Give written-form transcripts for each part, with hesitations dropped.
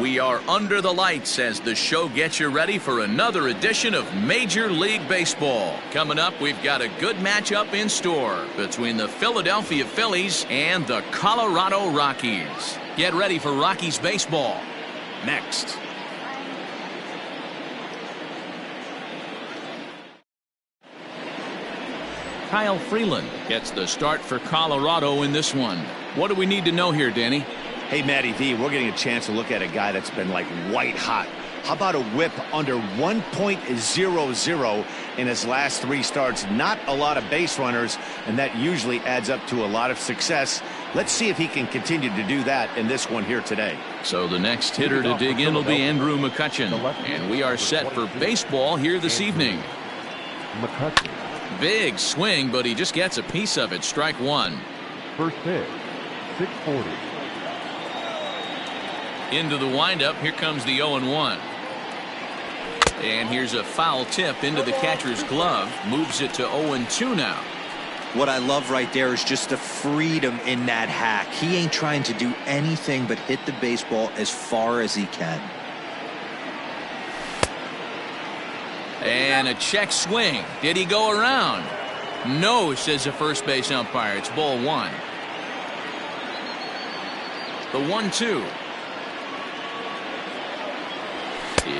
We are under the lights as the show gets you ready for another edition of Major League Baseball. Coming up, we've got a good matchup in store between the Philadelphia Phillies and the Colorado Rockies. Get ready for Rockies baseball next. Kyle Freeland gets the start for Colorado in this one. What do we need to know here, Danny? Hey, Matty V, we're getting a chance to look at a guy that's been like white hot. How about a whip under 1.00 in his last 3 starts? Not a lot of base runners, and that usually adds up to a lot of success. Let's see if he can continue to do that in this one here today. So the next hitter to dig in will be Andrew McCutchen, and we are set for baseball here this evening. McCutchen. Big swing, but he just gets a piece of it. Strike one. First pitch, 640. Into the windup. Here comes the 0-1. And here's a foul tip into the catcher's glove. Moves it to 0-2 now. What I love right there is just the freedom in that hack. He ain't trying to do anything but hit the baseball as far as he can. And a check swing. Did he go around? No, says the first base umpire. It's ball 1. The 1-2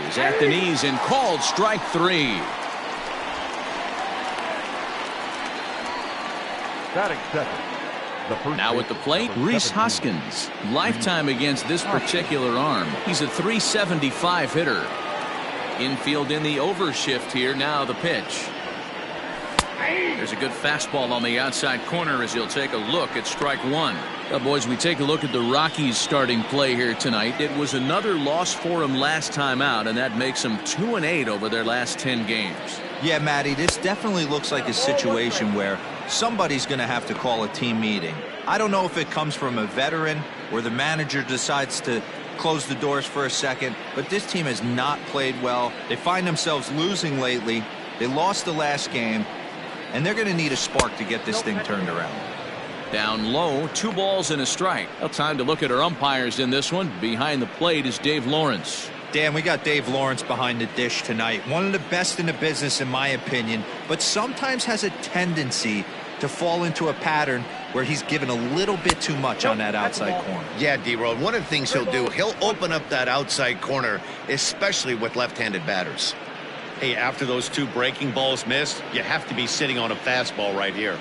is at the knees and called strike 3. Batting second. Now at the plate, Rhys Hoskins. Lifetime against this particular arm. He's a .375 hitter. Infield in the overshift here. Now the pitch. There's a good fastball on the outside corner as he'll take a look at strike 1. Well, boys, we take a look at the Rockies starting play here tonight. It was another loss for them last time out, and that makes them 2-8 over their last 10 games. Yeah, Matty, this definitely looks like a situation where somebody's going to have to call a team meeting. I don't know if it comes from a veteran or the manager decides to close the doors for a second, but this team has not played well. They find themselves losing lately. They lost the last game, and they're going to need a spark to get this thing turned around. Down low, 2 balls and a strike. Well, time to look at our umpires in this one. Behind the plate is Dave Lawrence. Dan, we got Dave Lawrence behind the dish tonight. One of the best in the business, in my opinion, but sometimes has a tendency to fall into a pattern where he's given a little bit too much on that outside corner. Yeah, D-Road, one of the things he'll do, he'll open up that outside corner, especially with left-handed batters. Hey, after those 2 breaking balls missed, you have to be sitting on a fastball right here.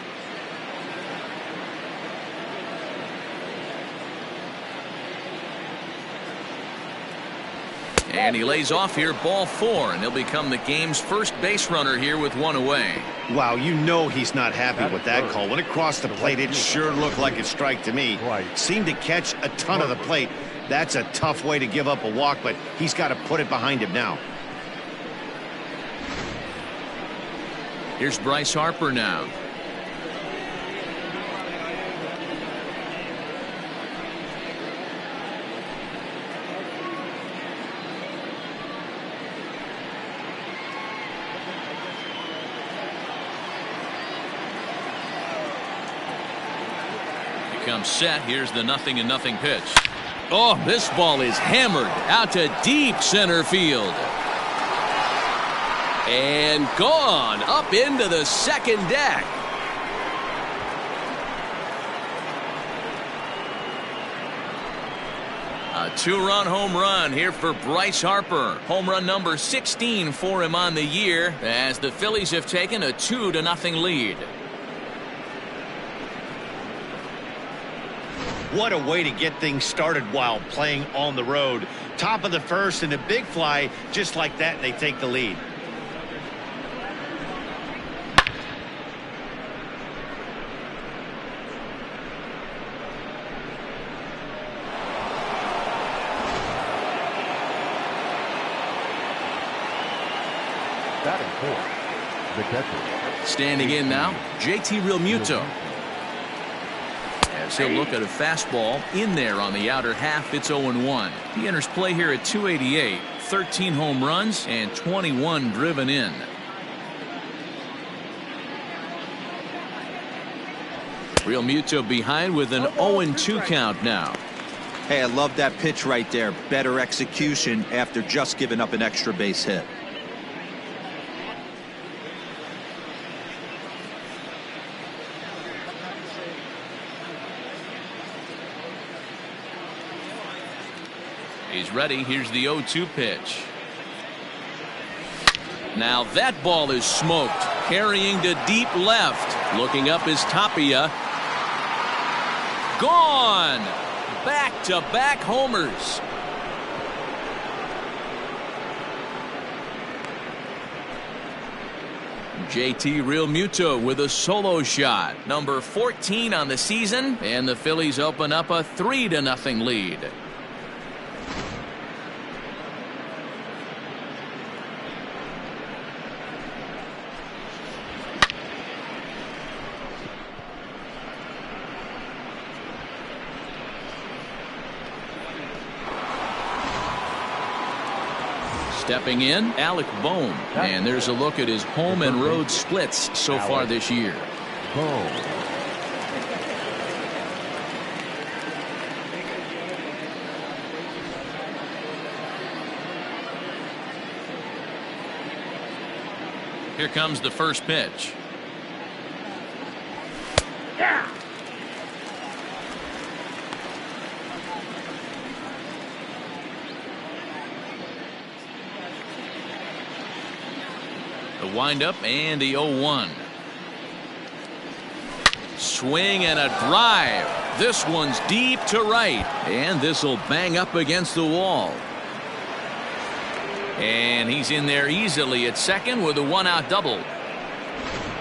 And he lays off here, ball 4, and he'll become the game's first base runner here with 1 away. Wow, you know he's not happy with that call. When it crossed the plate, it sure looked like a strike to me. Seemed to catch a ton of the plate. That's a tough way to give up a walk, but he's got to put it behind him now. Here's Bryce Harper now. Comes set. Here's the 0-0 pitch. Oh, this ball is hammered out to deep center field. And gone up into the second deck. A 2-run home run here for Bryce Harper. Home run number 16 for him on the year as the Phillies have taken a 2-0 lead. What a way to get things started while playing on the road. Top of the first and a big fly just like that, and they take the lead. Batting fourth, the catcher. Standing in now, JT Realmuto. As he'll look at a fastball in there on the outer half. It's 0-1. He enters play here at 288, 13 home runs and 21 driven in. Realmuto behind with an 0-2 count now. Hey, I love that pitch right there. Better execution after just giving up an extra base hit. He's ready. Here's the 0-2 pitch. Now that ball is smoked. Carrying to deep left. Looking up is Tapia. Gone. Back-to-back homers. JT Realmuto with a solo shot. Number 14 on the season. And the Phillies open up a 3-0 lead. Stepping in, Alec Bohm. And there's a look at his home and road splits so far this year. Boom. Here comes the first pitch. The windup and the 0-1. Swing and a drive. This one's deep to right. And this will bang up against the wall. And he's in there easily at second with a 1-out double.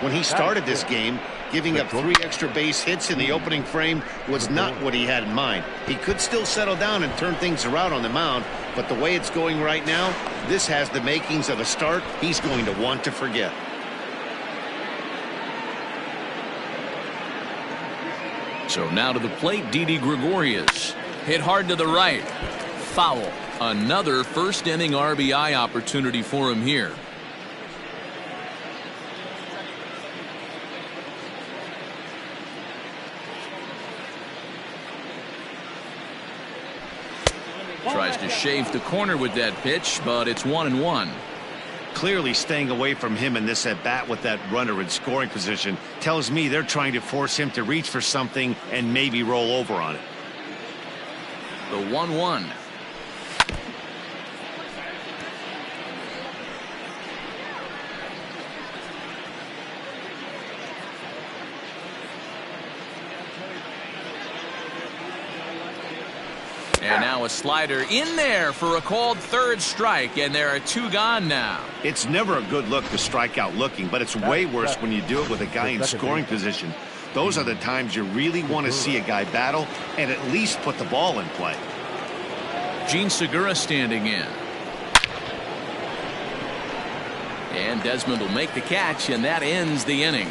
When he started this game, giving up 3 extra base hits in the opening frame was not what he had in mind. He could still settle down and turn things around on the mound, but the way it's going right now, this has the makings of a start he's going to want to forget. So now to the plate, Didi Gregorius. Hit hard to the right. Foul. Another first inning RBI opportunity for him here. Tries to shave the corner with that pitch, but it's 1-1. Clearly staying away from him in this at-bat with that runner in scoring position tells me they're trying to force him to reach for something and maybe roll over on it. The 1-1. And now a slider in there for a called third strike, and there are 2 gone now. It's never a good look to strike out looking, but it's way worse when you do it with a guy in scoring position. Those are the times you really want to see a guy battle and at least put the ball in play. Gene Segura standing in. And Desmond will make the catch, and that ends the inning.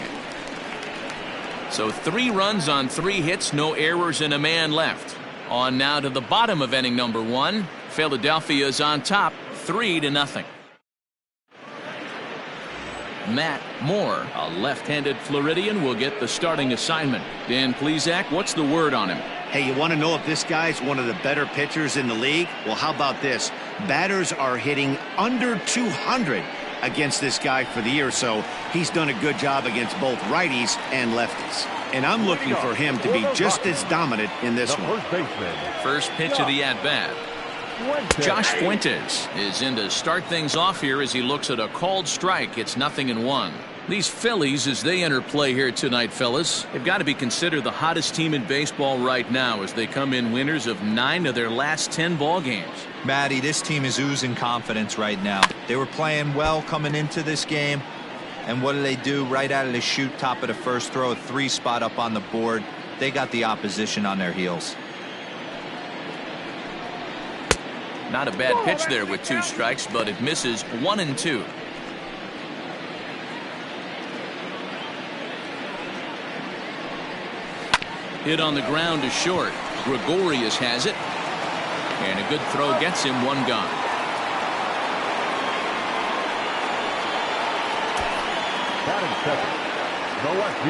So 3 runs on 3 hits, no errors, and a man left. On now to the bottom of inning number 1. Philadelphia is on top 3-0. Matt Moore, a left-handed Floridian, will get the starting assignment. Dan Plesac, what's the word on him? Hey, you want to know if this guy's one of the better pitchers in the league? Well, how about this? Batters are hitting under 200 against this guy for the year, so he's done a good job against both righties and lefties. And I'm looking for him to be just as dominant in this one. First pitch of the at-bat. Josh Fuentes is in to start things off here as he looks at a called strike. It's 0-1. These Phillies, as they enter play here tonight, fellas, they've got to be considered the hottest team in baseball right now as they come in winners of 9 of their last 10 ball games. Matty, this team is oozing confidence right now. They were playing well coming into this game. And what do? Right out of the chute, top of the first, throw a 3 spot up on the board. They got the opposition on their heels. Not a bad pitch there with 2 strikes, but it misses 1-2. Hit on the ground to short. Gregorius has it. And a good throw gets him 1 gone.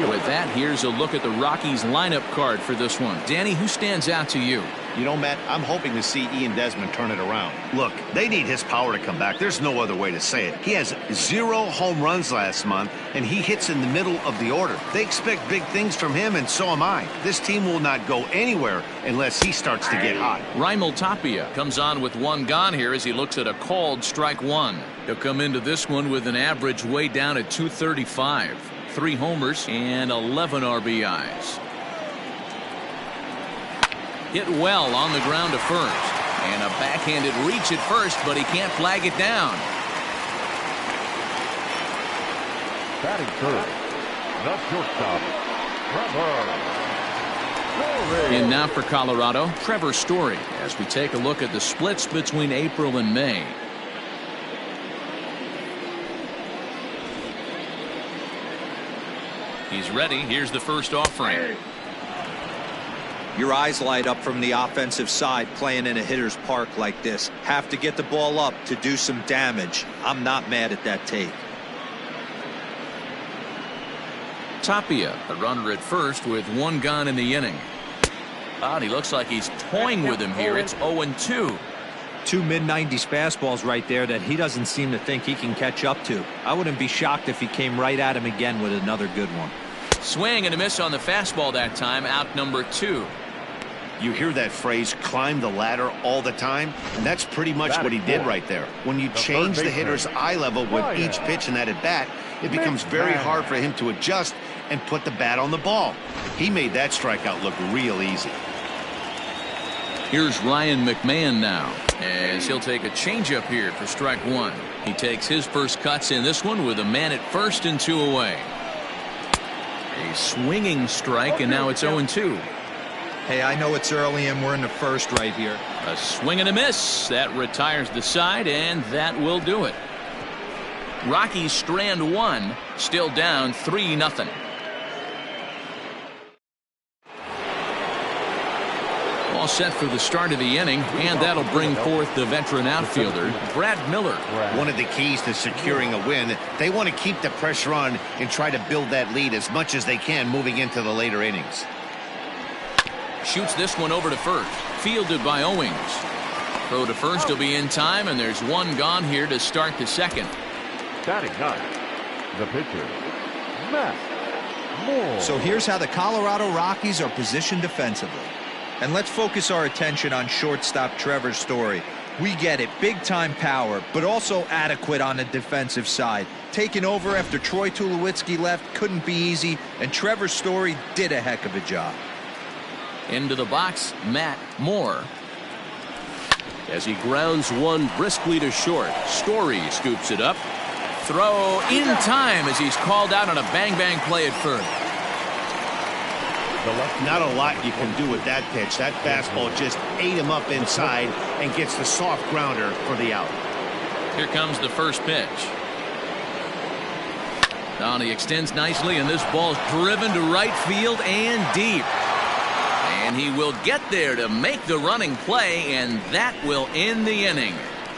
With that, here's a look at the Rockies lineup card for this one. Danny, who stands out to you? You know, Matt, I'm hoping to see Ian Desmond turn it around. Look, they need his power to come back. There's no other way to say it. He has 0 home runs last month, and he hits in the middle of the order. They expect big things from him, and so am I. This team will not go anywhere unless he starts to get hot. Raimel Tapia comes on with 1 gone here as he looks at a called strike 1. He'll come into this one with an average way down at 235. 3 homers and 11 RBIs. Hit well on the ground to first. And a backhanded reach at first, but he can't flag it down. Batting third, the shortstop, Trevor Story. In now for Colorado, Trevor Story, as we take a look at the splits between April and May. He's ready. Here's the first offering. Your eyes light up from the offensive side playing in a hitter's park like this. Have to get the ball up to do some damage. I'm not mad at that take. Tapia, the runner at first with 1 gone in the inning. And he looks like he's toying with him here. It's 0-2. 2 mid-90s fastballs right there that he doesn't seem to think he can catch up to. I wouldn't be shocked if he came right at him again with another good one. Swing and a miss on the fastball that time. Out number 2. You hear that phrase, climb the ladder, all the time, and that's pretty much what he did right there. When you change the hitter's eye level with each pitch in that at bat, it becomes very hard for him to adjust and put the bat on the ball. He made that strikeout look real easy. Here's Ryan McMahon now, as he'll take a changeup here for strike 1. He takes his first cuts in this one with a man at first and 2 away. A swinging strike, and now it's 0-2. Hey, I know it's early and we're in the first right here. A swing and a miss. That retires the side, and that will do it. Rockies strand 1, still down 3-0. All set for the start of the inning, and that'll bring forth the veteran outfielder, Brad Miller. One of the keys to securing a win, they want to keep the pressure on and try to build that lead as much as they can moving into the later innings. Shoots this one over to first. Fielded by Owings. Throw to first will be in time, and there's 1 gone here to start the second. Batting 9, the pitcher, Matt Moore. So here's how the Colorado Rockies are positioned defensively. And let's focus our attention on shortstop Trevor Story. We get it, big-time power, but also adequate on the defensive side. Taking over after Troy Tulowitzki left couldn't be easy, and Trevor Story did a heck of a job. Into the box, Matt Moore. As he grounds 1 briskly to short. Story scoops it up. Throw in time as he's called out on a bang-bang play at first. Not a lot you can do with that pitch. That fastball just ate him up inside and gets the soft grounder for the out. Here comes the first pitch. Now he extends nicely, and this ball's driven to right field and deep. And he will get there to make the running play, and that will end the inning.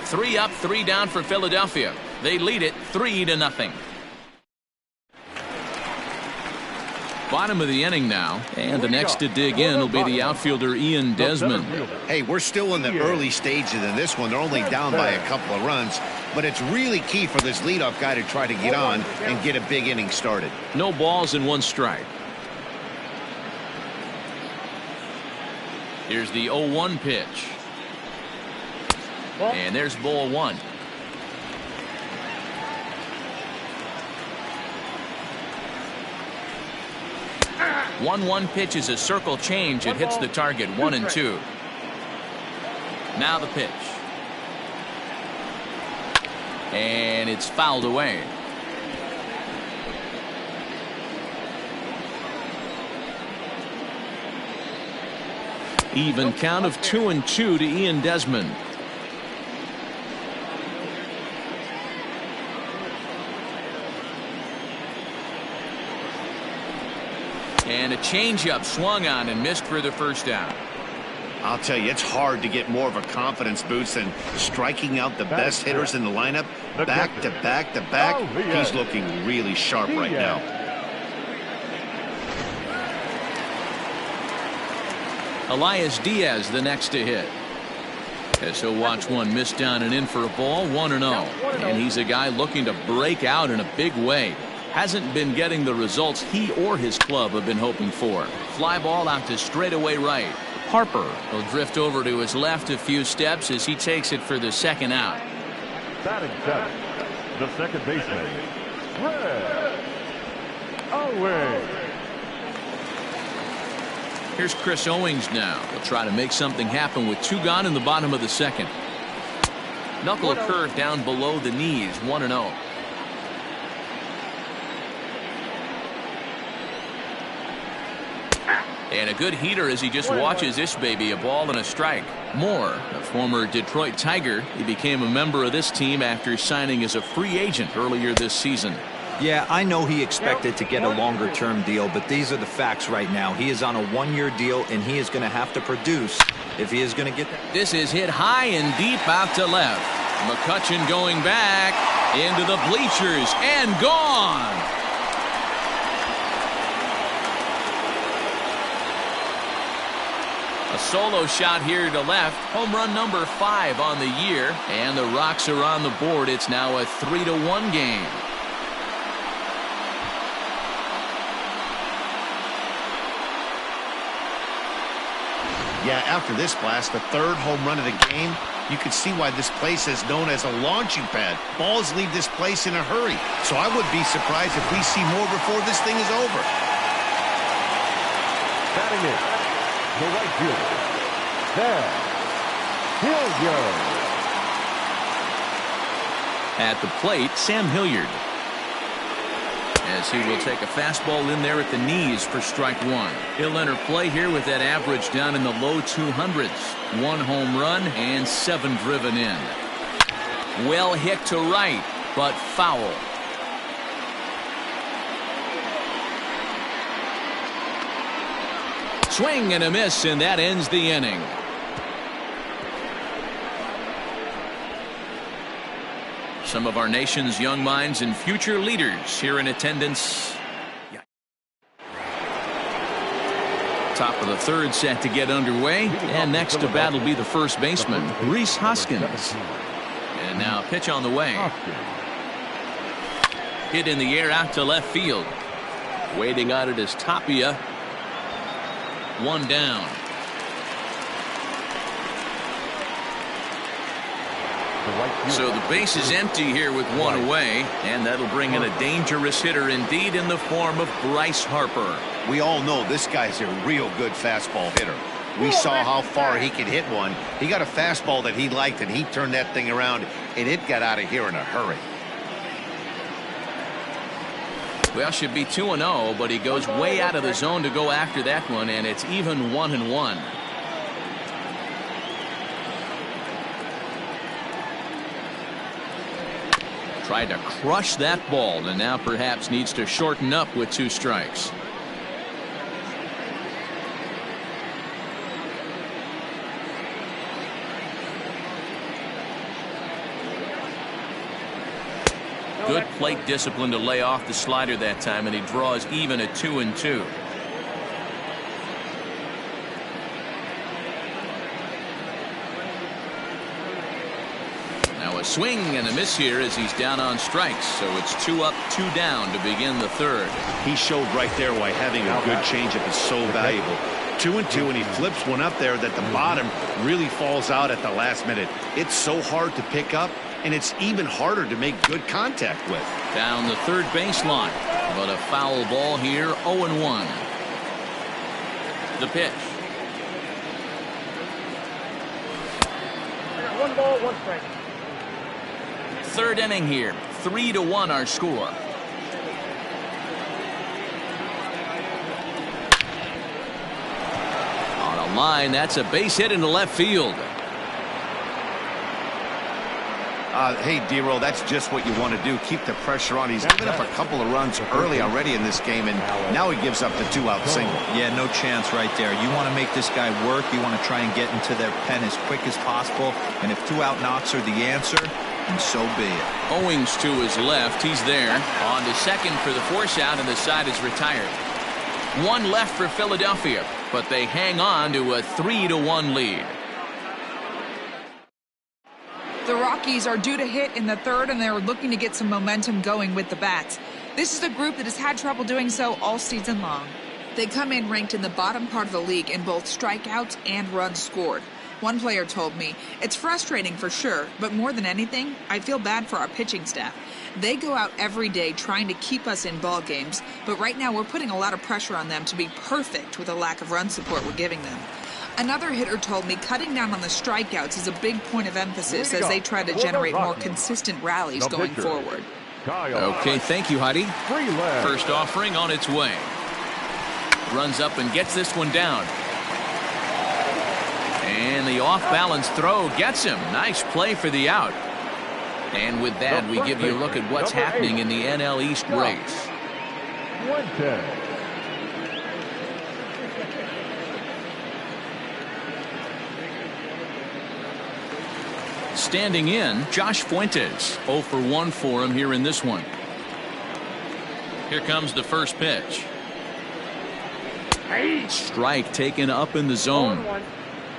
3 up, 3 down for Philadelphia. They lead it 3-0. Bottom of the inning now, and the next to dig in will be the outfielder Ian Desmond. Hey, we're still in the early stages in this one. They're only down by a couple of runs, but it's really key for this leadoff guy to try to get on and get a big inning started. No balls and 1 strike. Here's the 0-1 pitch. And there's ball 1. One pitch is a circle change. It hits the target 1-2. Now the pitch. And it's fouled away. Even count of 2-2 to Ian Desmond. And a changeup swung on and missed for the first down. I'll tell you, it's hard to get more of a confidence boost than striking out the best hitters in the lineup back to back to back. He's looking really sharp right now. Elias Diaz the next to hit. As he'll watch one miss down and in for a ball, 1-0. And he's a guy looking to break out in a big way. Hasn't been getting the results he or his club have been hoping for. Fly ball out to straightaway right. Harper will drift over to his left a few steps as he takes it for the second out. Batting seven, the second baseman, Red Owings. Here's Chris Owings now. He'll try to make something happen with 2 gone in the bottom of the second. Knuckle curve down below the knees, 1-0. And a good heater as he just watches this baby, a ball and a strike. Moore, a former Detroit Tiger, he became a member of this team after signing as a free agent earlier this season. Yeah, I know he expected to get a longer-term deal, but these are the facts right now. He is on a 1-year deal, and he is going to have to produce if he is going to get that. This is hit high and deep out to left. McCutchen going back into the bleachers and gone. A solo shot here to left. Home run number 5 on the year. And the Rocks are on the board. It's now a 3-1 game. Yeah, after this blast, the 3rd home run of the game, you can see why this place is known as a launching pad. Balls leave this place in a hurry. So I would be surprised if we see more before this thing is over. Batting in, the right fielder, Sam Hilliard. At the plate, Sam Hilliard. As he will take a fastball in there at the knees for strike 1. He'll enter play here with that average down in the low 200s. 1 home run and 7 driven in. Well hit to right, but foul. Swing and a miss, and that ends the inning. Some of our nation's young minds and future leaders here in attendance. Top of the 3rd set to get underway, and next to bat will be the first baseman, Rhys Hoskins. And now pitch on the way. Hit in the air out to left field. Waiting on it is Tapia. 1 down. So the base is empty here with 1 away, and that'll bring in a dangerous hitter indeed in the form of Bryce Harper. We all know this guy's a real good fastball hitter. We saw how far he could hit one. He got a fastball that he liked, and he turned that thing around, and it got out of here in a hurry. Well, should be 2-0, but he goes way out of the zone to go after that one, and it's even 1-1. Tried to crush that ball, and now perhaps needs to shorten up with 2 strikes. Good plate discipline to lay off the slider that time, and he draws even at 2-2. Now a swing and a miss here as he's down on strikes, so it's 2 up, 2 down to begin the 3rd. He showed right there why having a good changeup is so valuable. 2-2, and he flips one up there that the bottom really falls out at the last minute. It's so hard to pick up, and it's even harder to make good contact with. Down the 3rd baseline, but a foul ball here, 0-1. The pitch. 1 ball, 1 strike. 3rd inning here, 3-1 our score. On a line, that's a base hit into left field. Hey, D-Roll, that's just what you want to do. Keep the pressure on. He's given up a couple of runs early already in this game, and now he gives up the 2-out single. Yeah, no chance right there. You want to make this guy work. You want to try and get into their pen as quick as possible. And if 2-out knocks are the answer, and so be it. Owings to his left. He's there. On to second for the force out, and the side is retired. One left for Philadelphia, but they hang on to a 3-1 lead. The Rockies are due to hit in the third, and they're looking to get some momentum going with the bats. This is a group that has had trouble doing so all season long. They come in ranked in the bottom part of the league in both strikeouts and runs scored. One player told me, "It's frustrating for sure, but more than anything, I feel bad for our pitching staff. They go out every day trying to keep us in ball games, but right now we're putting a lot of pressure on them to be perfect with the lack of run support we're giving them." Another hitter told me cutting down on the strikeouts is a big point of emphasis as they try to generate more consistent rallies going forward. Okay, thank you, Heidi. First offering on its way. Runs up and gets this one down. And the off-balance throw gets him. Nice play for the out. And with that, we give you a look at what's happening in the NL East race. 110. Standing in, Josh Fuentes. 0 for 1 for him here in this one. Here comes the first pitch. Strike taken up in the zone.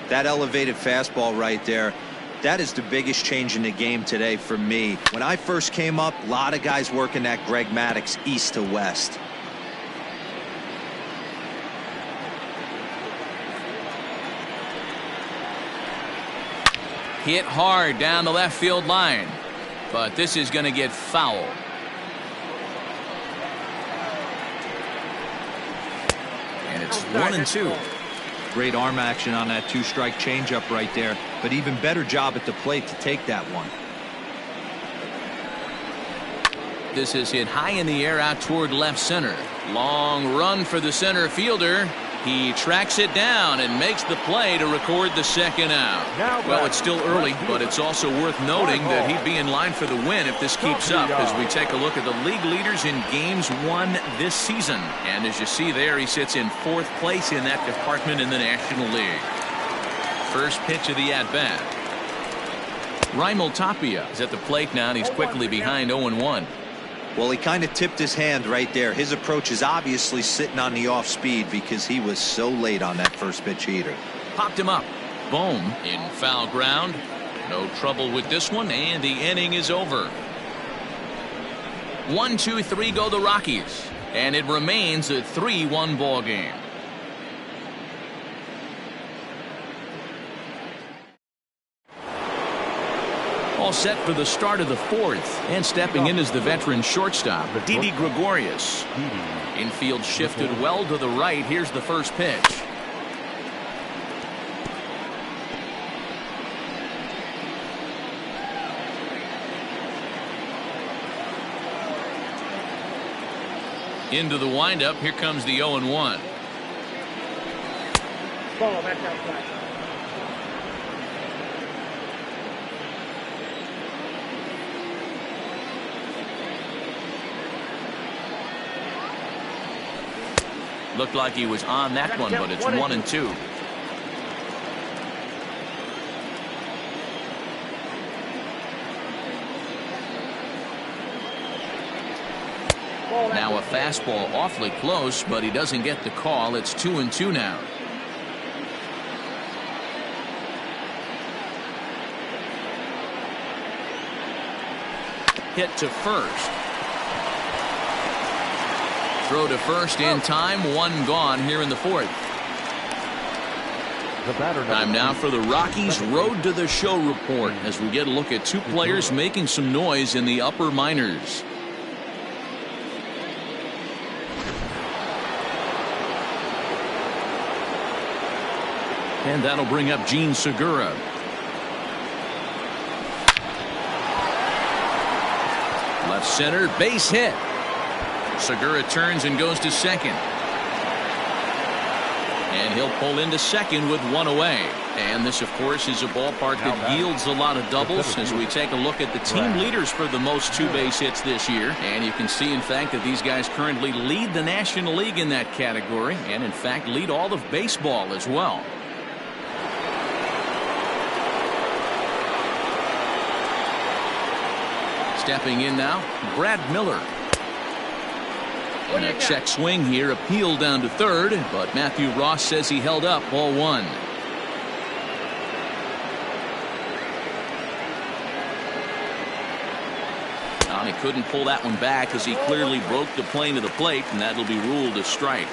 That elevated fastball right there, that is the biggest change in the game today for me. When I first came up, a lot of guys working that Greg Maddux east to west. Hit hard down the left field line, but this is going to get foul. And it's 1-2. Great arm action on that two-strike changeup right there, but even better job at the plate to take that one. This is hit high in the air out toward left center. Long run for the center fielder. He tracks it down and makes the play to record the second out. Well, it's still early, but it's also worth noting that he'd be in line for the win if this keeps up as we take a look at the league leaders in games won this season. And as you see there, he sits in 4th place in that department in the National League. First pitch of the at-bat. Raimel Tapia is at the plate now, and he's quickly behind 0-1. Well, he kind of tipped his hand right there. His approach is obviously sitting on the off speed because he was so late on that first pitch heater. Popped him up. Bohm in foul ground. No trouble with this one, and the inning is over. 1-2-3 go the Rockies, and it remains a 3-1 ball game. All set for the start of the 4th, and stepping in is the veteran shortstop, Didi Gregorius. Infield shifted well to the right. Here's the first pitch. Into the windup. Here comes the 0-1. Ball, that's outside. Looked like he was on that one, but it's 1-2. Now a fastball awfully close, but he doesn't get the call. It's 2-2 now. Hit to first. Throw to first in time. One gone here in the 4th. Time now for the Rockies Road to the Show report as we get a look at 2 players making some noise in the upper minors. And that'll bring up Gene Segura. Left center, base hit. Segura turns and goes to second. And he'll pull into second with one away. And this, of course, is a ballpark that yields a lot of doubles as we take a look at the team leaders for the most 2-base hits this year. And you can see, in fact, that these guys currently lead the National League in that category and, in fact, lead all of baseball as well. Stepping in now, Brad Miller. And a check swing here, appealed down to third, but Matthew Ross says he held up, ball one. He couldn't pull that one back as he clearly broke the plane of the plate, and that'll be ruled a strike.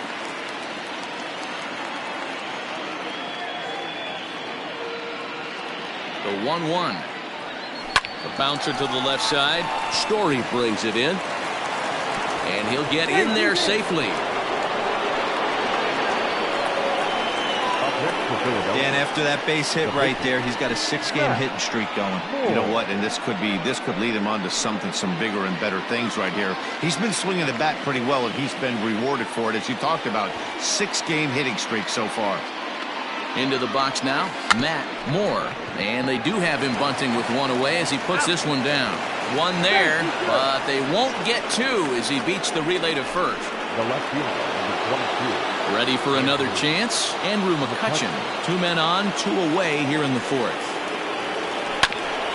The 1-1. The bouncer to the left side. Story brings it in. And he'll get in there safely. And after that base hit right there, he's got a 6-game hitting streak going. You know what? And this could lead him on to some bigger and better things right here. He's been swinging the bat pretty well, and he's been rewarded for it, as you talked about. 6-game hitting streak so far. Into the box now, Matt Moore. And they do have him bunting with one away as he puts this one down. One there, but they won't get two as he beats the relay to first. The left fielder, number 22. Ready for another chance. Andrew McCutcheon. 2 men on, 2 away here in the fourth.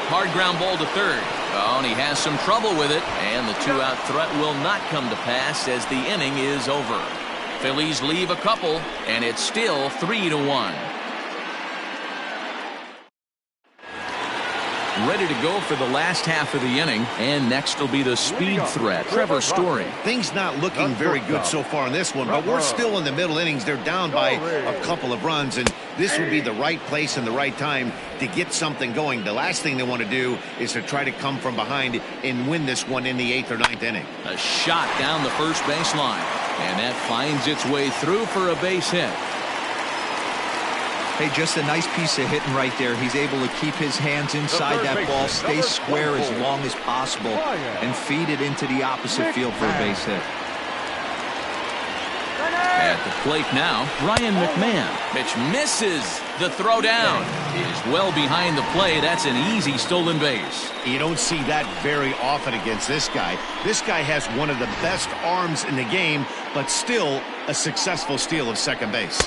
Hard ground ball to third. Oh, and he has some trouble with it. And the 2-out threat will not come to pass as the inning is over. Phillies leave a couple, and it's still 3-1. Ready to go for the last half of the inning, and next will be the speed threat, Trevor Story. Things not looking very good so far in this one, but we're still in the middle innings. They're down by a couple of runs, and this would be the right place and the right time to get something going. The last thing they want to do is to try to come from behind and win this one in the 8th or 9th inning. A shot down the first baseline, and that finds its way through for a base hit. Hey, just a nice piece of hitting right there. He's able to keep his hands inside that ball, stay square as long as possible, and feed it into the opposite field for a base hit. At the plate now, Ryan McMahon. Pitch misses. The throw down is well behind the play. That's an easy stolen base. You don't see that very often against this guy. This guy has one of the best arms in the game, but still a successful steal of second base.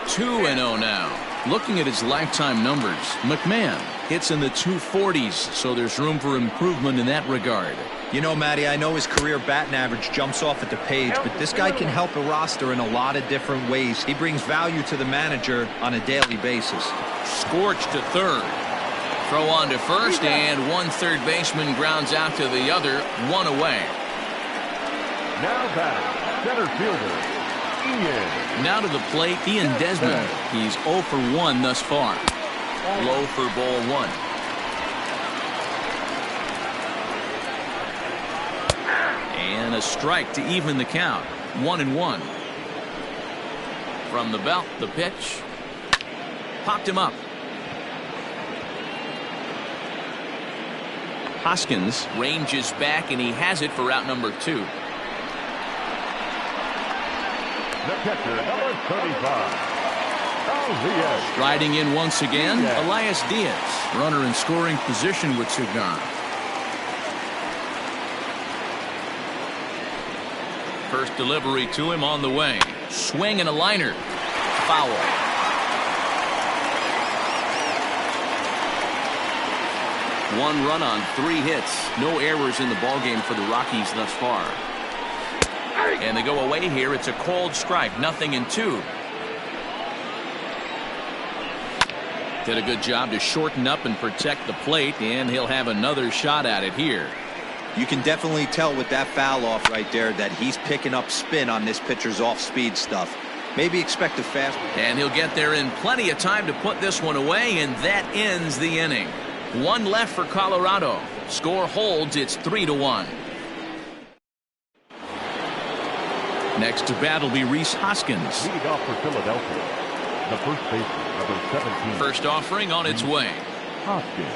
2-0 now. Looking at his lifetime numbers, McMahon hits in the 240s, so there's room for improvement in that regard. You know, Matty, I know his career batting average jumps off at the page, but this guy can help a roster in a lot of different ways. He brings value to the manager on a daily basis. Scorched to third. Throw on to first, and one third baseman grounds out to the other, one away. Now batting, center fielder, Ian. Now to the plate, Ian Desmond. He's 0 for 1 thus far. Low for ball one. And a strike to even the count. 1-1. From the belt, the pitch. Popped him up. Hoskins ranges back, and he has it for out number 2. The catcher, number 35. Riding in once again, Elias Diaz. Runner in scoring position with Cigar. First delivery to him on the way. Swing and a liner. Foul. One run on 3 hits. No errors in the ballgame for the Rockies thus far. And they go away here. It's a called strike. 0-2. Did a good job to shorten up and protect the plate, and he'll have another shot at it here. You can definitely tell with that foul off right there that he's picking up spin on this pitcher's off-speed stuff. Maybe expect a fast. And he'll get there in plenty of time to put this one away, and that ends the inning. 1 left for Colorado. Score holds. It's 3-1. Next to bat will be Rhys Hoskins. Leading off for Philadelphia, the first baseman, number 17. First offering on its way. Hoskins.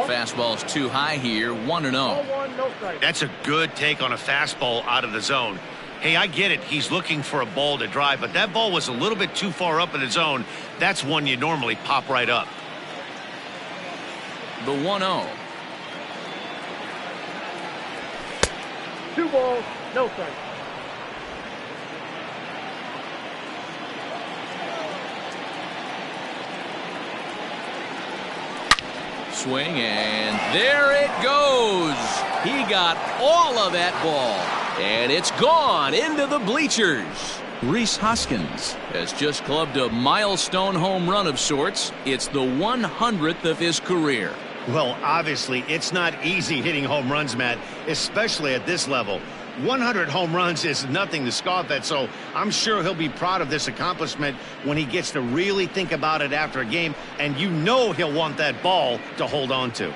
Fastball's too high here. 1-0. That's a good take on a fastball out of the zone. Hey, I get it. He's looking for a ball to drive, but that ball was a little bit too far up in the zone. That's one you normally pop right up. The 1-0. 2 balls, no strikes. Swing, and there it goes. He got all of that ball. And it's gone into the bleachers. Rhys Hoskins has just clubbed a milestone home run of sorts. It's the 100th of his career. Well, obviously, it's not easy hitting home runs, Matt, especially at this level. 100 home runs is nothing to scoff at, so I'm sure he'll be proud of this accomplishment when he gets to really think about it after a game, and you know he'll want that ball to hold on to.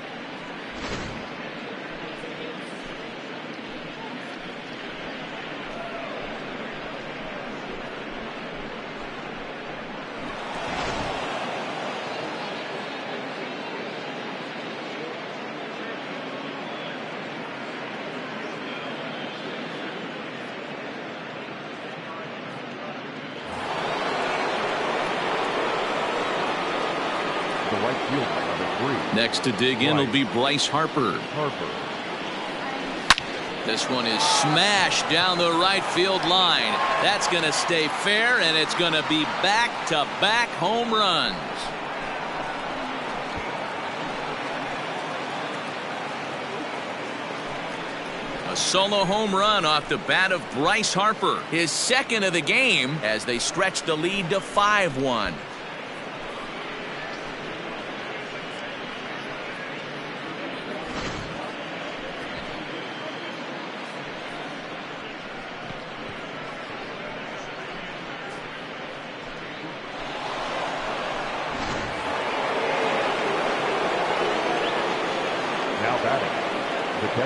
Next to dig in will be Bryce Harper. This one is smashed down the right field line. That's going to stay fair, and it's going to be back-to-back home runs. A solo home run off the bat of Bryce Harper, his second of the game, as they stretch the lead to 5-1.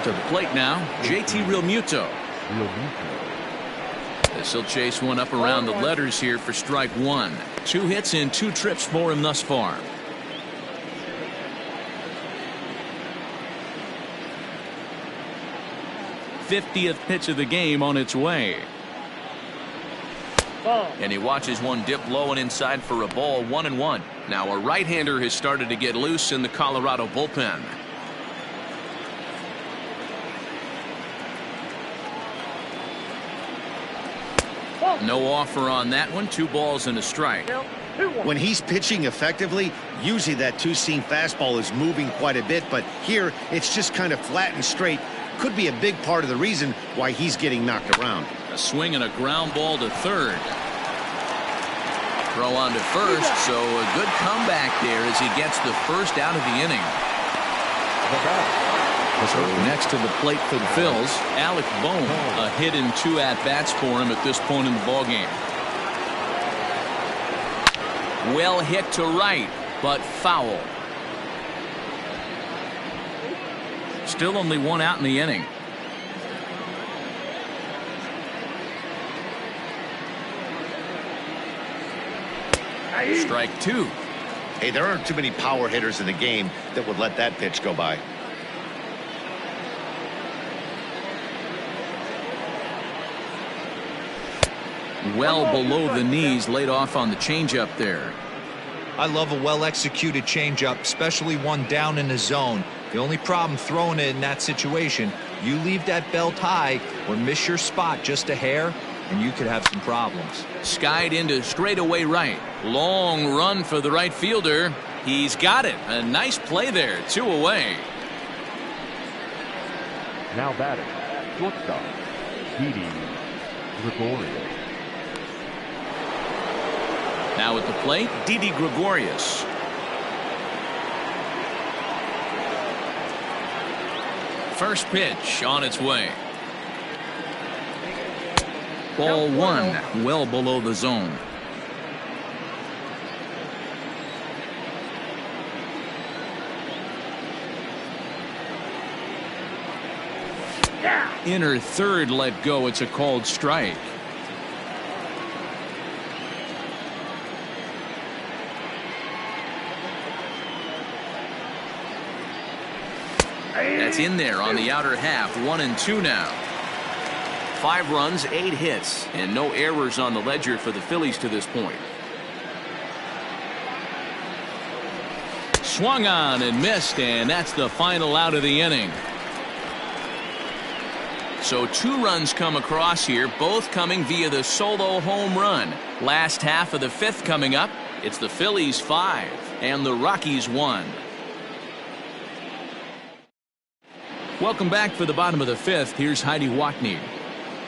To the plate now, JT Realmuto. This will chase one up around the letters here for strike one. 2 hits and 2 trips for him thus far. '50th pitch of the game on its way. And he watches one dip low and inside for a ball, 1-1. Now a right-hander has started to get loose in the Colorado bullpen. No offer on that one. 2 balls and a strike. When he's pitching effectively, usually that two-seam fastball is moving quite a bit, but here it's just kind of flat and straight. Could be a big part of the reason why he's getting knocked around. A swing and a ground ball to third. Throw on to first, so a good comeback there as he gets the first out of the inning. So next to the plate for the Phillies, Alec Bohm. A hit and 2 at-bats for him at this point in the ballgame. Well hit to right, but foul. Still only 1 out in the inning. Strike 2. Hey, there aren't too many power hitters in the game that would let that pitch go by. Well below the knees, laid off on the changeup there. I love a well-executed changeup, especially one down in the zone. The only problem throwing it in that situation, you leave that belt high or miss your spot just a hair, and you could have some problems. Skied into straightaway right. Long run for the right fielder. He's got it. A nice play there. 2 away. Now batting, shortstop, Didi Gregorius. Now at the plate, Didi Gregorius. First pitch on its way. Ball 1, well below the zone. Inner third let go. It's a called strike. That's in there on the outer half. 1-2 now. 5 runs, 8 hits, and no errors on the ledger for the Phillies to this point. Swung on and missed, and that's the final out of the inning. So 2 runs come across here, both coming via the solo home run. Last half of the 5th coming up. It's the Phillies 5 and the Rockies 1. Welcome back for the bottom of the 5th. Here's Heidi Watney.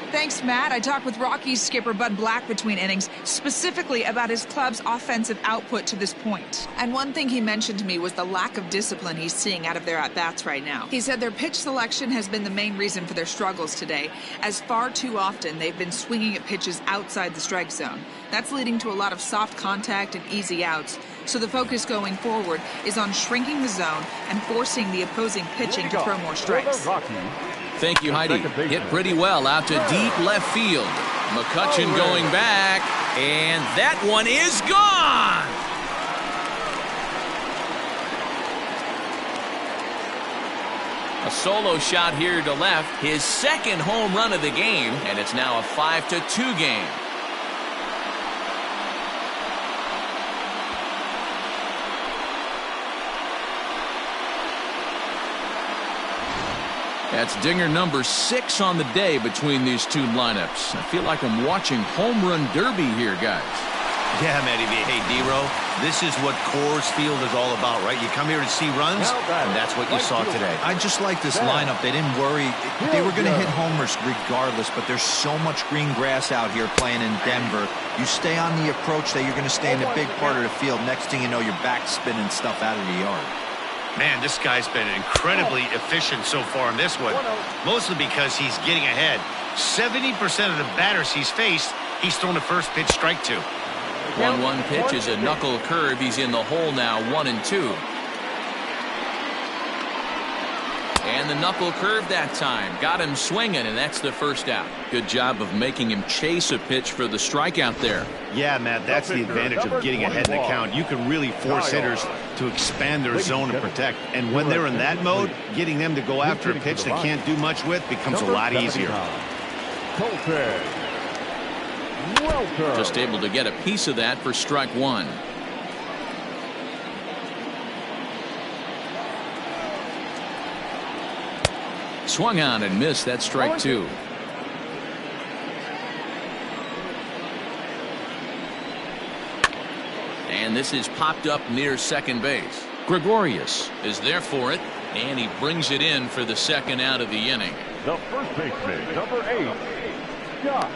Thanks, Matt. I talked with Rockies skipper Bud Black between innings, specifically about his club's offensive output to this point. And one thing he mentioned to me was the lack of discipline he's seeing out of their at-bats right now. He said their pitch selection has been the main reason for their struggles today, as far too often they've been swinging at pitches outside the strike zone. That's leading to a lot of soft contact and easy outs. So the focus going forward is on shrinking the zone and forcing the opposing pitching to throw more strikes. Thank you, Heidi. Hit pretty well out to deep left field. McCutchen going back, and that one is gone! A solo shot here to left, his second home run of the game, and it's now a 5-2 game. That's dinger number 6 on the day between these two lineups. I feel like I'm watching home run derby here, guys. Yeah, Matty V. Hey, D-Row, this is what Coors Field is all about, right? You come here to see runs, and that's what you saw today. I just like this lineup. They didn't worry. They were going to hit homers regardless, but there's so much green grass out here playing in Denver. You stay on the approach that you're going to stay in a big part of the field. Next thing you know, you're back spinning stuff out of the yard. Man, this guy's been incredibly efficient so far in this one, mostly because he's getting ahead. 70% of the batters he's faced, he's thrown a first pitch strike to. 1-1 pitch is a knuckle curve. He's in the hole now, 1-2. And the knuckle curve that time. Got him swinging, and that's the first out. Good job of making him chase a pitch for the strikeout there. Yeah, Matt, that's the advantage of getting ahead in the count. You can really force hitters to expand their zone and protect. And when they're in that mode, getting them to go after a pitch they can't do much with becomes a lot easier. Just able to get a piece of that for strike one. Swung on and missed. That's strike two. And this is popped up near second base. Gregorius is there for it, and he brings it in for the second out of the inning. The first baseman, number 8, Josh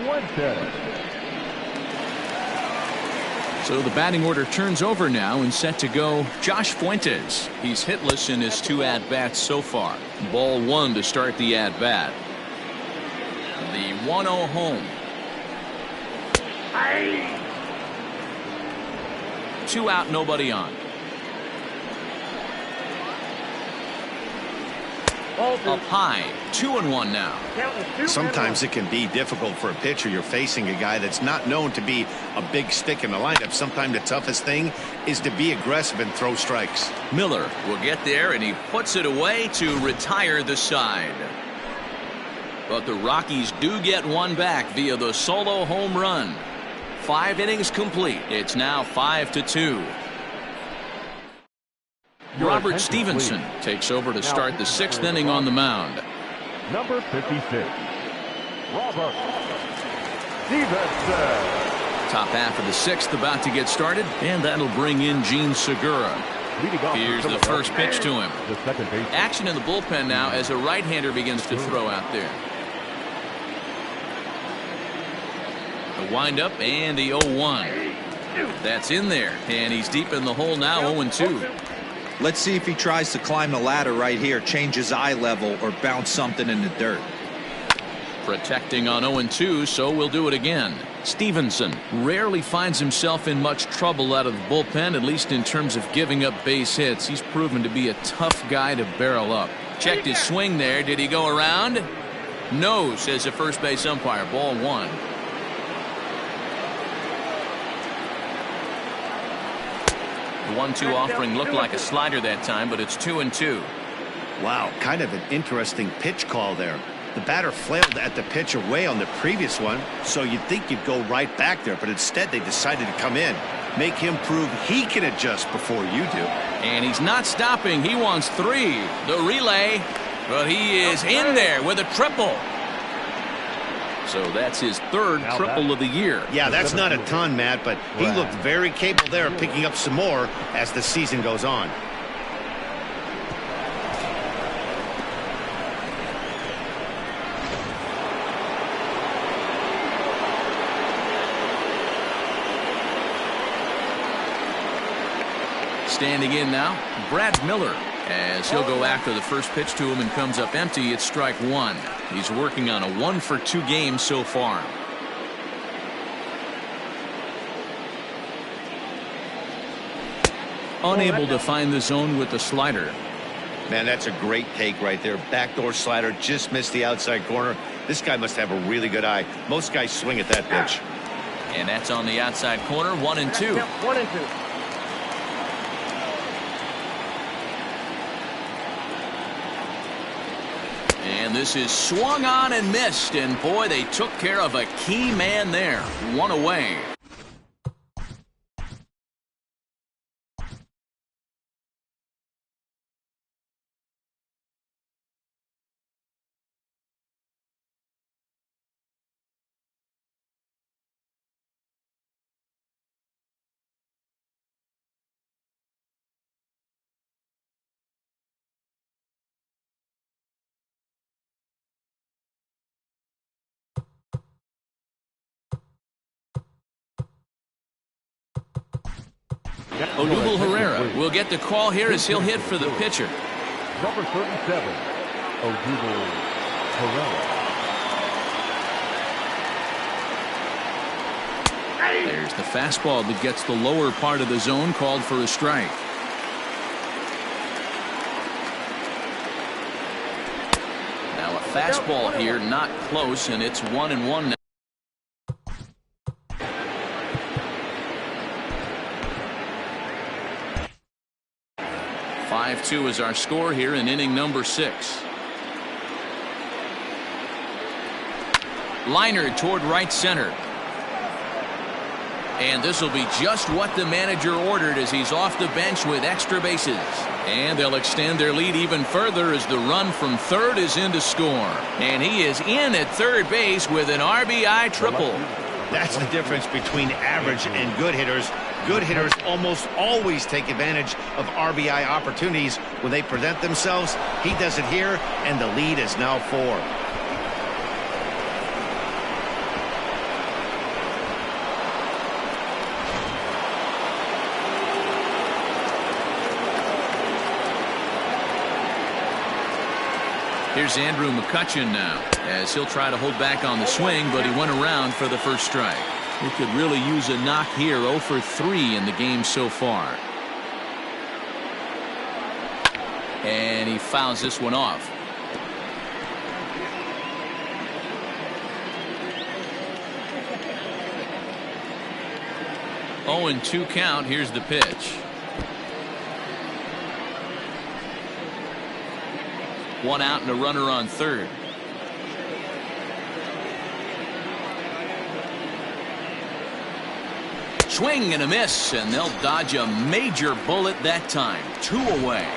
Fuentes. So the batting order turns over now and set to go Josh Fuentes. He's hitless in his 2 at-bats so far. Ball 1 to start the at-bat. The 1-0 home. 2 out, nobody on. Up high, 2-1 now. Sometimes it can be difficult for a pitcher. You're facing a guy that's not known to be a big stick in the lineup. Sometimes the toughest thing is to be aggressive and throw strikes. Miller will get there, and he puts it away to retire the side. But the Rockies do get one back via the solo home run. 5 innings complete. It's now 5-2. Robert Stevenson takes over to start the 6th inning on the mound. Number 56, Robert Stevenson. Top half of the 6th about to get started, and that'll bring in Gene Segura. Here's the first pitch to him. Action in the bullpen now as a right-hander begins to throw out there. The windup and the 0-1. That's in there, and he's deep in the hole now, 0-2. Let's see if he tries to climb the ladder right here, change his eye level, or bounce something in the dirt. Protecting on 0-2, so we'll do it again. Stevenson rarely finds himself in much trouble out of the bullpen, at least in terms of giving up base hits. He's proven to be a tough guy to barrel up. Checked his swing there. Did he go around? No, says the first base umpire. Ball 1. The 1-2 offering looked like a slider that time, but it's 2-2. Wow, kind of an interesting pitch call there. The batter flailed at the pitch away on the previous one, so you'd think you'd go right back there, but instead they decided to come in, make him prove he can adjust before you do. And he's not stopping. He wants 3. The relay, but he is in there with a triple. So that's his 3rd triple of the year. Yeah, that's not a ton, Matt, but he looked very capable there of picking up some more as the season goes on. Standing in now, Brad Miller, as he'll go after the first pitch to him and comes up empty. It's strike one. He's working on a 1-for-2 game so far. Unable to find the zone with the slider. Man, that's a great take right there. Backdoor slider, just missed the outside corner. This guy must have a really good eye. Most guys swing at that pitch. And that's on the outside corner, 1-2. 1-2. And this is swung on and missed. And boy, they took care of a key man there. One away. Odubel Herrera will get the call here as he'll hit for the pitcher. Number 37, Odubel Herrera. There's the fastball that gets the lower part of the zone, called for a strike. Now a fastball here, not close, and it's 1-1 now. 5-2 is our score here in inning number 6. Liner toward right center. And this will be just what the manager ordered as he's off the bench with extra bases. And they'll extend their lead even further as the run from third is in to score. And he is in at third base with an RBI triple. That's the difference between average and good hitters. Good hitters almost always take advantage of RBI opportunities when they present themselves. He does it here, and the lead is now 4. Here's Andrew McCutchen now, as he'll try to hold back on the swing, but he went around for the first strike. He could really use a knock here. 0 for 3 in the game so far. And he fouls this one off. Oh, and 2 count. Here's the pitch. 1 out and a runner on third. Swing and a miss, and they'll dodge a major bullet that time. 2 away.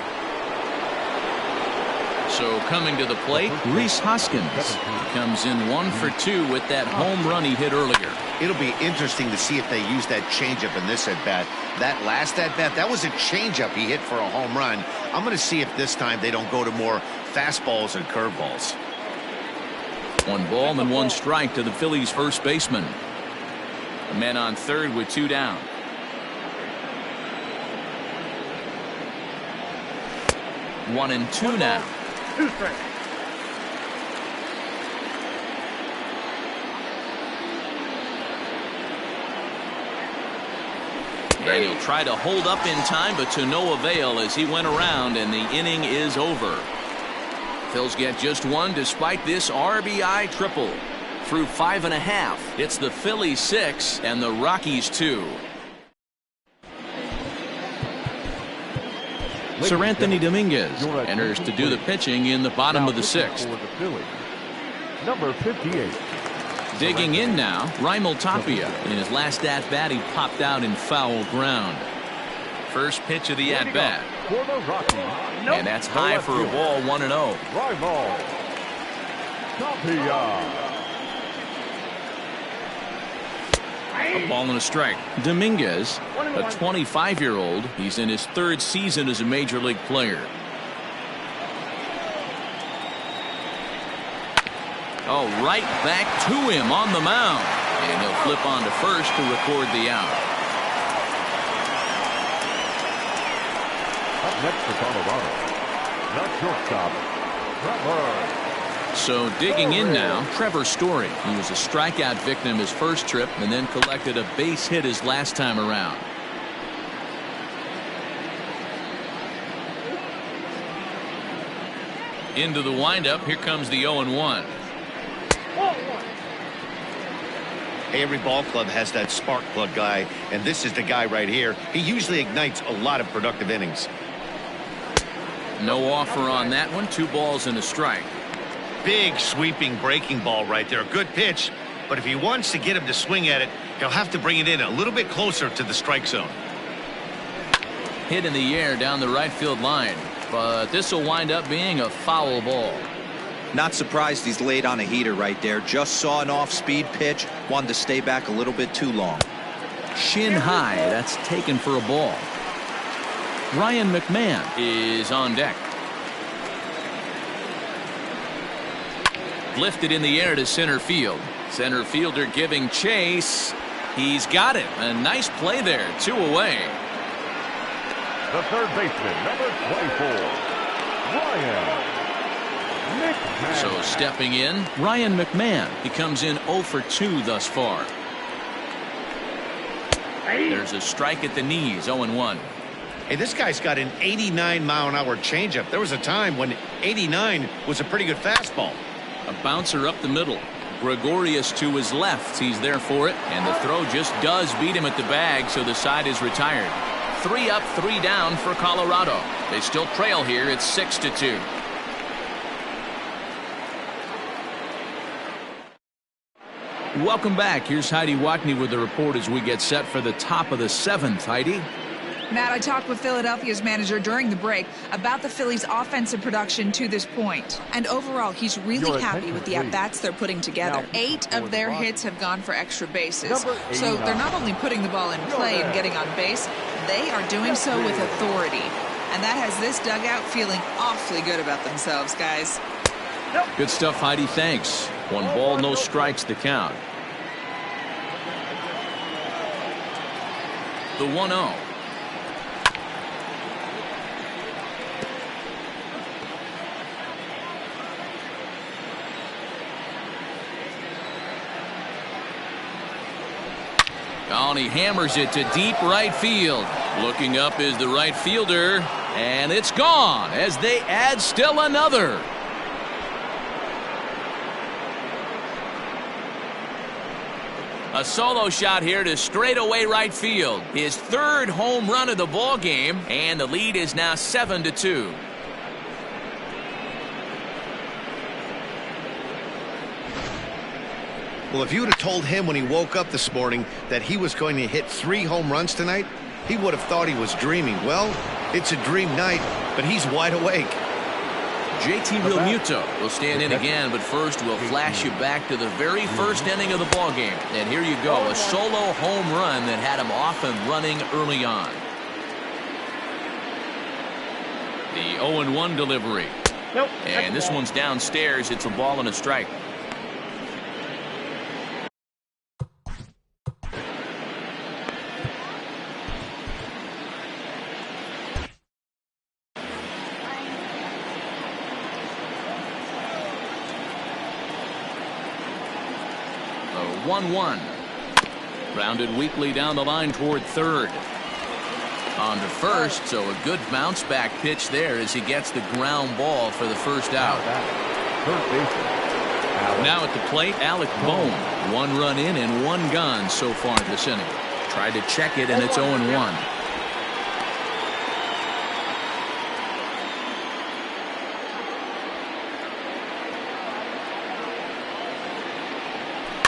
So coming to the plate, Rhys Hoskins. He comes in 1 for 2 with that home run he hit earlier. It'll be interesting to see if they use that changeup in this at-bat. That last at-bat, that was a changeup he hit for a home run. I'm going to see if this time they don't go to more fastballs and curveballs. 1 ball and 1 strike to the Phillies first baseman. The men on third with 2 down. One and 2 now. 2 strikes. And he'll try to hold up in time, but to no avail as he went around, and the inning is over. Phils get just 1 despite this RBI triple. Through 5.5, it's the Phillies 6 and the Rockies 2. Sir Anthony Dominguez enters to do the pitching in the bottom of the 6th. Number 58. Digging in now, Raimel Tapia. In his last at-bat, he popped out in foul ground. First pitch of the at-bat. And that's high for a ball, 1-0. Raimel Tapia. A ball and a strike. Dominguez, a 25-year-old. He's in his 3rd season as a major league player. Oh, right back to him on the mound. And he'll flip on to first to record the out. Up next for Colorado, the shortstop, Trevor. So digging in now, Trevor Story. He was a strikeout victim his first trip and then collected a base hit his last time around. Into the windup. Here comes the 0-1. Hey, every ball club has that spark plug guy, and this is the guy right here. He usually ignites a lot of productive innings. No offer on that one. 2 balls and a strike. Big sweeping breaking ball right there. Good pitch, but if he wants to get him to swing at it, he'll have to bring it in a little bit closer to the strike zone. Hit in the air down the right field line, but this will wind up being a foul ball. Not surprised he's laid on a heater right there. Just saw an off-speed pitch, wanted to stay back a little bit too long. Shin high. That's taken for a ball. Ryan McMahon is on deck. Lifted in the air to center field. Center fielder giving chase. He's got it. A nice play there. 2 away. The third baseman, number 24, Ryan McMahon. So stepping in, Ryan McMahon. He comes in 0 for 2 thus far. There's a strike at the knees. 0-1. Hey, this guy's got an 89-mile-an-hour changeup. There was a time when 89 was a pretty good fastball. A bouncer up the middle. Gregorius to his left. He's there for it. And the throw just does beat him at the bag, so the side is retired. 3 up, 3 down for Colorado. They still trail here. It's 6-2. Welcome back. Here's Heidi Watney with the report as we get set for the top of the 7th. Heidi? Matt, I talked with Philadelphia's manager during the break about the Phillies' offensive production to this point. And overall, he's really happy with the at-bats they're putting together. 8 of their hits have gone for extra bases. So they're not only putting the ball in play and getting on base, they are doing so with authority. And that has this dugout feeling awfully good about themselves, guys. Good stuff, Heidi. Thanks. 1 ball, no strikes to count. The 1-0. And he hammers it to deep right field. Looking up is the right fielder, and it's gone as they add still another. A solo shot here to straightaway right field. His 3rd home run of the ball game, and the lead is now 7-2. Well, if you would have told him when he woke up this morning that he was going to hit 3 home runs tonight, he would have thought he was dreaming. Well, it's a dream night, but he's wide awake. JT Realmuto will stand in again, but first we'll flash you back to the very first inning of the ball game. And here you go, a solo home run that had him off and running early on. The 0-1 delivery. And this one's downstairs. It's a ball and a strike. The 1-1. Grounded weakly down the line toward third. On to first, so a good bounce back pitch there as he gets the ground ball for the first out. Now at the plate, Alec Bohm. 1 run in and 1 gone so far this inning. Tried to check it, and it's 0-1.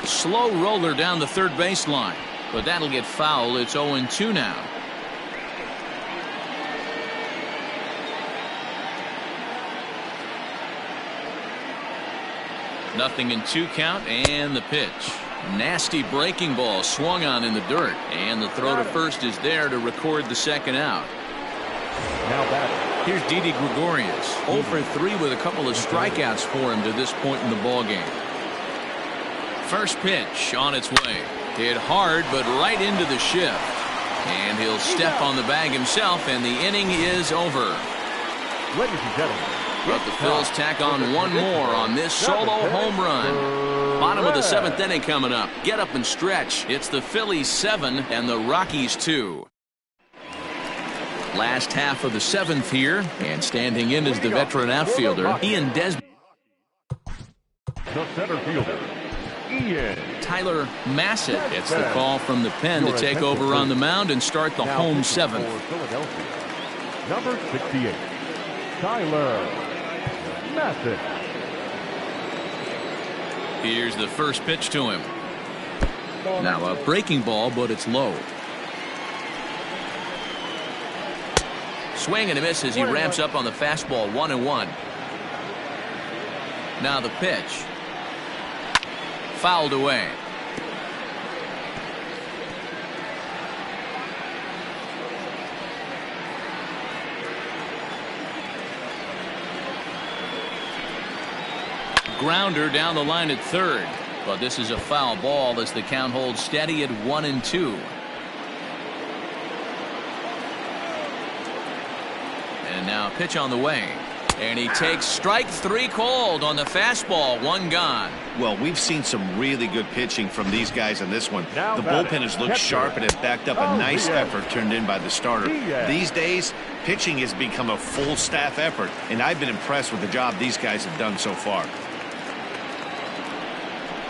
Slow roller down the third baseline, but that'll get foul. It's 0-2 now. Nothing in 2 count, and the pitch. Nasty breaking ball swung on in the dirt, and the throw to first is there to record the second out. Now batting. Here's Didi Gregorius, 0 for 3 with a couple of strikeouts for him to this point in the ball game. First pitch on its way. Hit hard, but right into the shift. And he'll step on the bag himself, and the inning is over. Ladies and gentlemen, But the Phils tack on one more on this solo home run. Bottom of the 7th inning coming up. Get up and stretch. It's the Phillies 7 and the Rockies 2. Last half of the 7th here, and standing in is the veteran outfielder, Ian Desmond. the center fielder, Ian. Tyler Massett gets the call from the pen to take over on the mound and start the home 7th. Philadelphia, number 68, Tyler Massett. Here's the first pitch to him. Now a breaking ball, but it's low. Swing and a miss as he ramps up on the fastball. 1-1. Now the pitch. Fouled away. Grounder down the line at third, but this is a foul ball as the count holds steady at 1-2. And now a pitch on the way, and he takes strike 3 called on the fastball. 1 gone. Well, we've seen some really good pitching from these guys on this one. Now The bullpen has looked sharp and has backed up a nice effort turned in by the starter. These days, pitching has become a full staff effort, and I've been impressed with the job these guys have done so far.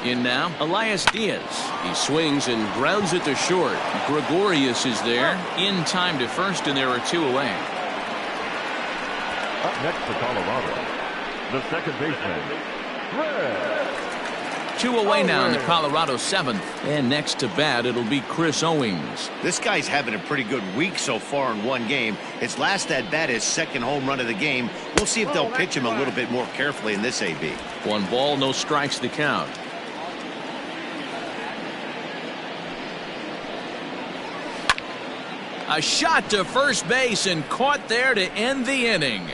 In now, Elias Diaz. He swings and grounds it to short. Gregorius is there in time to first, and there are 2 away. Up next for Colorado, the second baseman, Fred. 2 away now in the Colorado 7th, and next to bat it'll be Chris Owings. This guy's having a pretty good week so far in one game. His last at bat is 2nd home run of the game. We'll see if they'll pitch him a little bit more carefully in this AB. 1 ball, no strikes to count. A shot to first base and caught there to end the inning.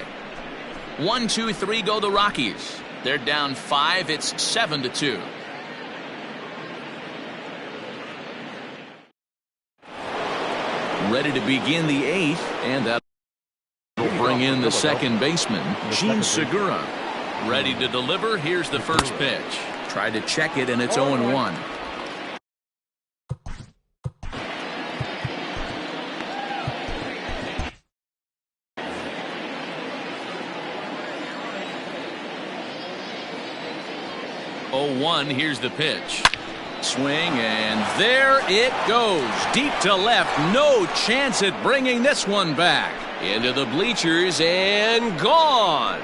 1-2-3 go the Rockies. They're down 5. It's 7-2. Ready to begin the 8th, and that will bring in the second baseman, Gene Segura. Ready to deliver. Here's the first pitch. Tried to check it, and it's 0-1. Here's the pitch. Swing, and there it goes. Deep to left. No chance at bringing this one back. Into the bleachers and gone.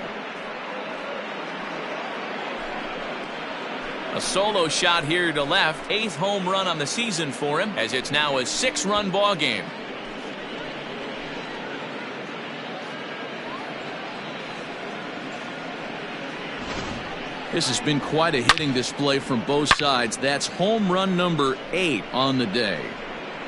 A solo shot here to left. 8th home run on the season for him, as it's now a 6-run ball game. This has been quite a hitting display from both sides. That's home run number 8 on the day.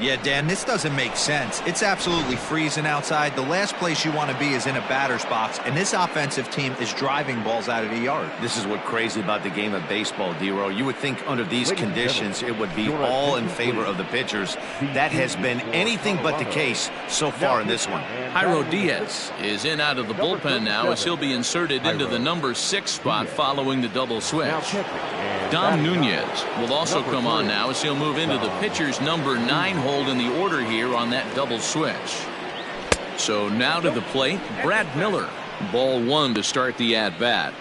Yeah, Dan, this doesn't make sense. It's absolutely freezing outside. The last place you want to be is in a batter's box, and this offensive team is driving balls out of the yard. This is what crazy about the game of baseball, D-Row. You would think under these conditions it would be all in favor of the pitchers. That has been anything but the case so far in this one. Jairo Diaz is in out of the bullpen now as he'll be inserted into the number 6 spot following the double switch. Dom Nunez will also come on now as he'll move into the pitcher's number 9 hold in the order here on that double switch. So now to the plate, Brad Miller. Ball 1 to start the at-bat.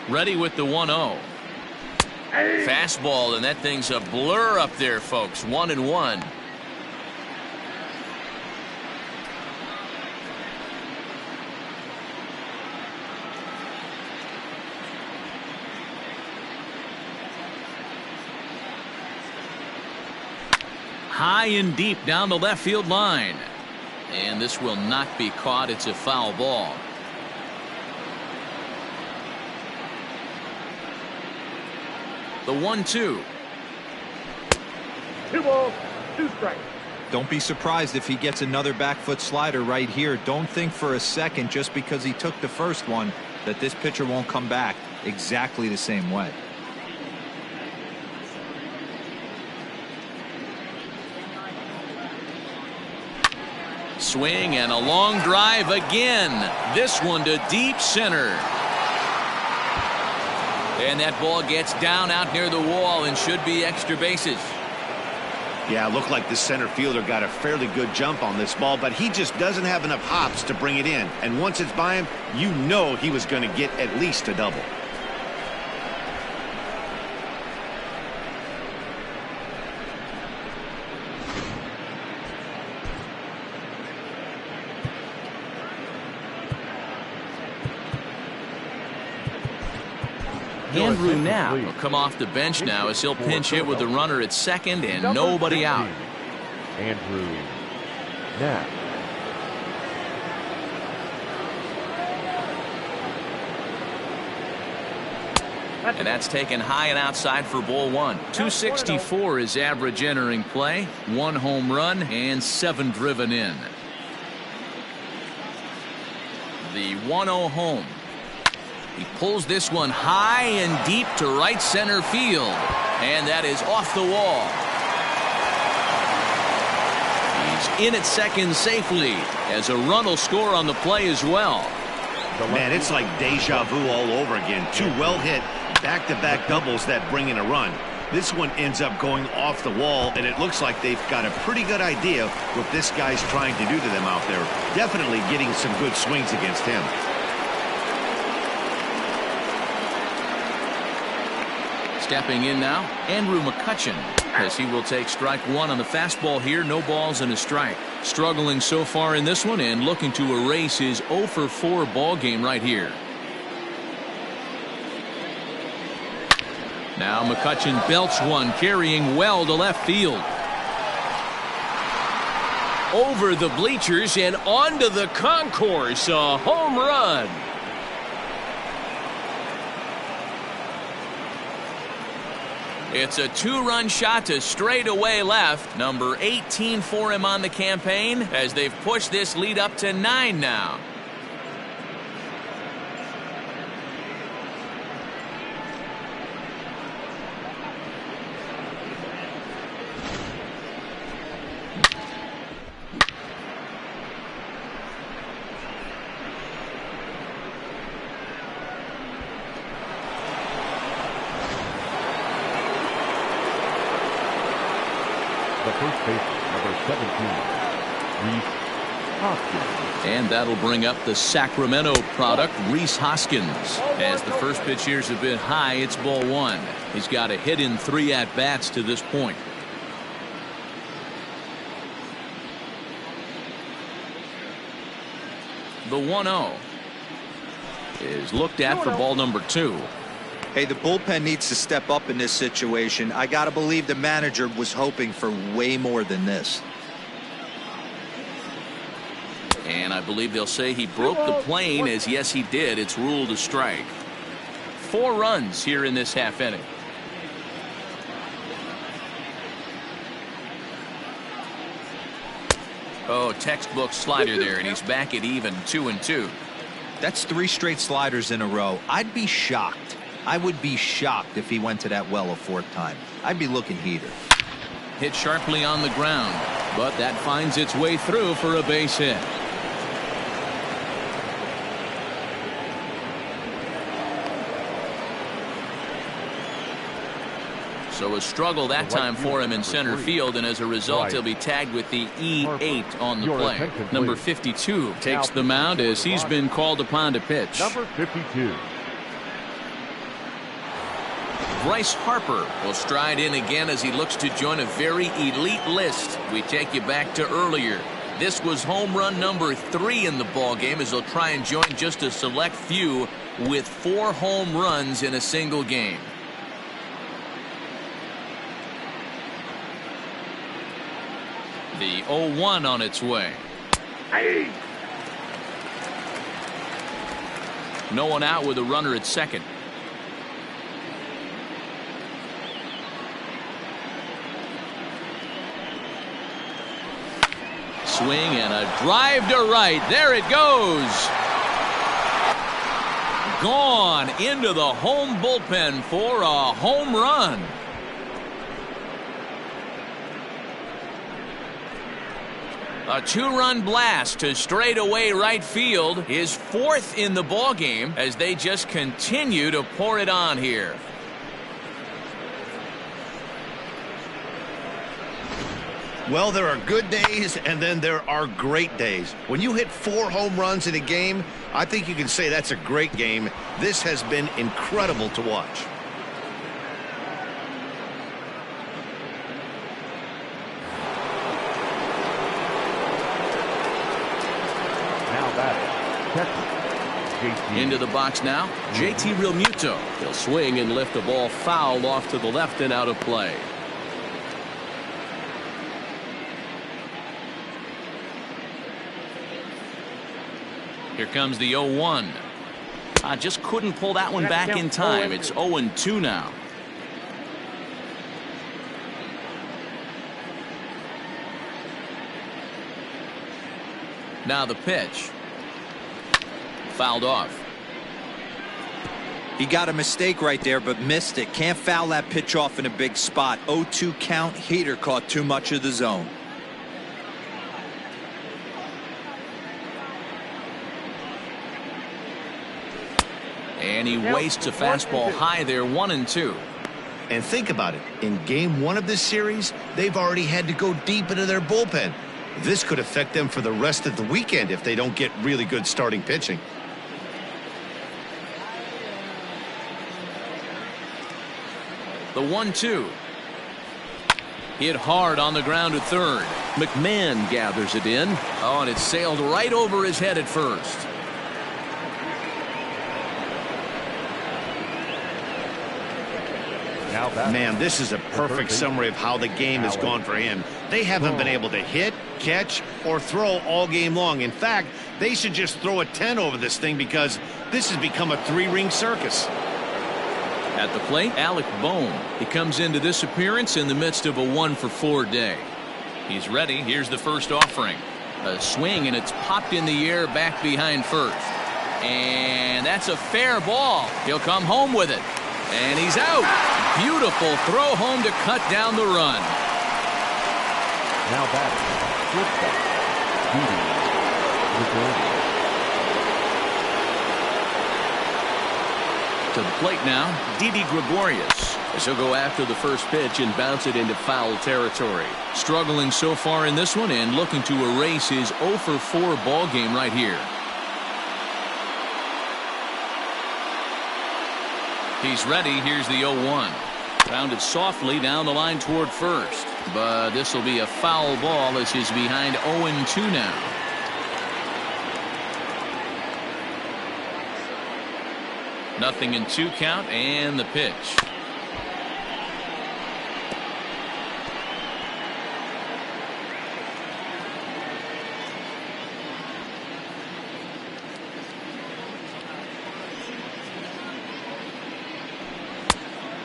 Ready with the 1-0. Fastball, and that thing's a blur up there, folks. 1-1. High and deep down the left field line. And this will not be caught. It's a foul ball. The 1-2. 2 balls, 2 strikes. Don't be surprised if he gets another back foot slider right here. Don't think for a second, just because he took the first one, that this pitcher won't come back. exactly the same way. Swing and a long drive again. This one to deep center. And that ball gets down out near the wall and should be extra bases. Yeah, it looked like the center fielder got a fairly good jump on this ball, but he just doesn't have enough hops to bring it in. And once it's by him, you know he was going to get at least a double. Andrew Knapp will come off the bench now as he'll pinch hit with the runner at second and nobody out. Andrew Knapp. And that's taken high and outside for ball one. 264 is average entering play. 1 home run and 7 driven in. The 1-0 home. He pulls this one high and deep to right center field. And that is off the wall. He's in at second safely as a run will score on the play as well. Man, it's like deja vu all over again. 2 well hit back-to-back doubles that bring in a run. This one ends up going off the wall, and it looks like they've got a pretty good idea what this guy's trying to do to them out there. Definitely getting some good swings against him. Stepping in now, Andrew McCutchen, as he will take strike 1 on the fastball here. No balls and a strike. Struggling so far in this one and looking to erase his 0 for 4 ball game right here. Now McCutchen belts one, carrying well to left field. Over the bleachers and onto the concourse. A home run. It's a 2-run shot to straightaway left. Number 18 for him on the campaign as they've pushed this lead up to 9 now. The first baseman, number 17, Rhys Hoskins. And that'll bring up the Sacramento product, Rhys Hoskins. As the first pitch here's a bit high, it's ball 1. He's got a hit in 3 at-bats to this point. The 1-0 is looked at for ball number 2. Hey, the bullpen needs to step up in this situation. I got to believe the manager was hoping for way more than this. And I believe they'll say he broke the plane, as yes he did. It's ruled a strike. 4 runs here in this half inning. Oh, textbook slider there, and he's back at even 2-2. That's 3 straight sliders in a row. I'd be shocked. I would be shocked if he went to that well a 4th time. I'd be looking heater. Hit sharply on the ground, but that finds its way through for a base hit. So a struggle that time for him in center field, and as a result he'll be tagged with the E8 on the play. Number 52 takes the mound as he's been called upon to pitch. Number 52. Bryce Harper will stride in again as he looks to join a very elite list. We take you back to earlier. This was home run number 3 in the ball game as he'll try and join just a select few with 4 home runs in a single game. The 0-1 on its way. Hey. No one out with a runner at second. Swing and a drive to right. There it goes. Gone into the home bullpen for a home run. A two-run blast to straightaway right field, his fourth in the ballgame as they just continue to pour it on here. Well, there are good days and then there are great days. When you hit 4 home runs in a game, I think you can say that's a great game. This has been incredible to watch. Now batting, JT. Into the box now, JT Realmuto. He'll swing and lift the ball foul off to the left and out of play. Here comes the 0-1. Just couldn't pull that one back in time. It's 0-2 now. Now the pitch. Fouled off. He got a mistake right there, but missed it. Can't foul that pitch off in a big spot. 0-2 count. Heater caught too much of the zone. And he wastes a fastball high there, 1-2. And think about it. In game 1 of this series, they've already had to go deep into their bullpen. This could affect them for the rest of the weekend if they don't get really good starting pitching. The 1-2. Hit hard on the ground to third. McMahon gathers it in. Oh, and it sailed right over his head at first. Man, this is a perfect summary of how the game has gone for him. They haven't been able to hit, catch, or throw all game long. In fact, they should just throw a 10 over this thing because this has become a 3-ring circus. At the plate, Alec Bohm. He comes into this appearance in the midst of a 1-for-4 day. He's ready. Here's the first offering. A swing, and it's popped in the air back behind first. And that's a fair ball. He'll come home with it. And he's out. Beautiful throw home to cut down the run. Now batting, To the plate now, Didi Gregorius, as he'll go after the first pitch and bounce it into foul territory. Struggling so far in this one and looking to erase his 0-for-4 ball game right here. He's ready. Here's the 0-1. Rounded softly down the line toward first. But this will be a foul ball as he's behind 0-2 now. Nothing in 2 count and the pitch.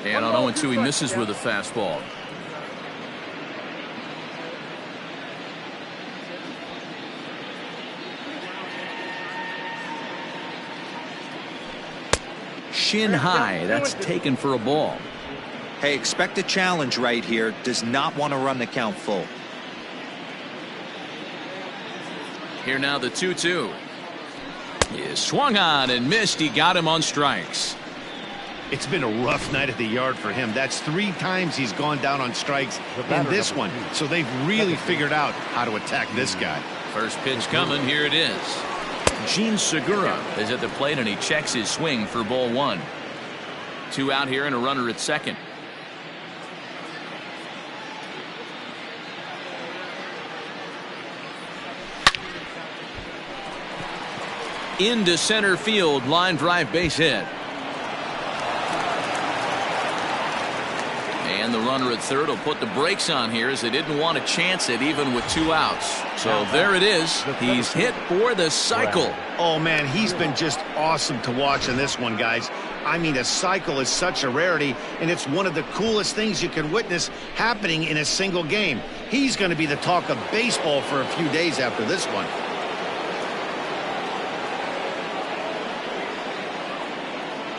And on 0-2 he misses with a fastball. Shin high. That's taken for a ball. Hey, expect a challenge right here. Does not want to run the count full. Here now the 2-2. He swung on and missed. He got him on strikes. It's been a rough night at the yard for him. That's 3 times he's gone down on strikes in this one. So they've really figured out how to attack this guy. First pitch coming. Here it is. Gene Segura is at the plate and he checks his swing for ball 1. 2 out here and a runner at second. Into center field, line drive, base hit. And the runner at third will put the brakes on here as they didn't want to chance it even with 2 outs. So there it is. He's hit for the cycle. Oh, man, he's been just awesome to watch in this one, guys. I mean, a cycle is such a rarity, and it's one of the coolest things you can witness happening in a single game. He's going to be the talk of baseball for a few days after this one.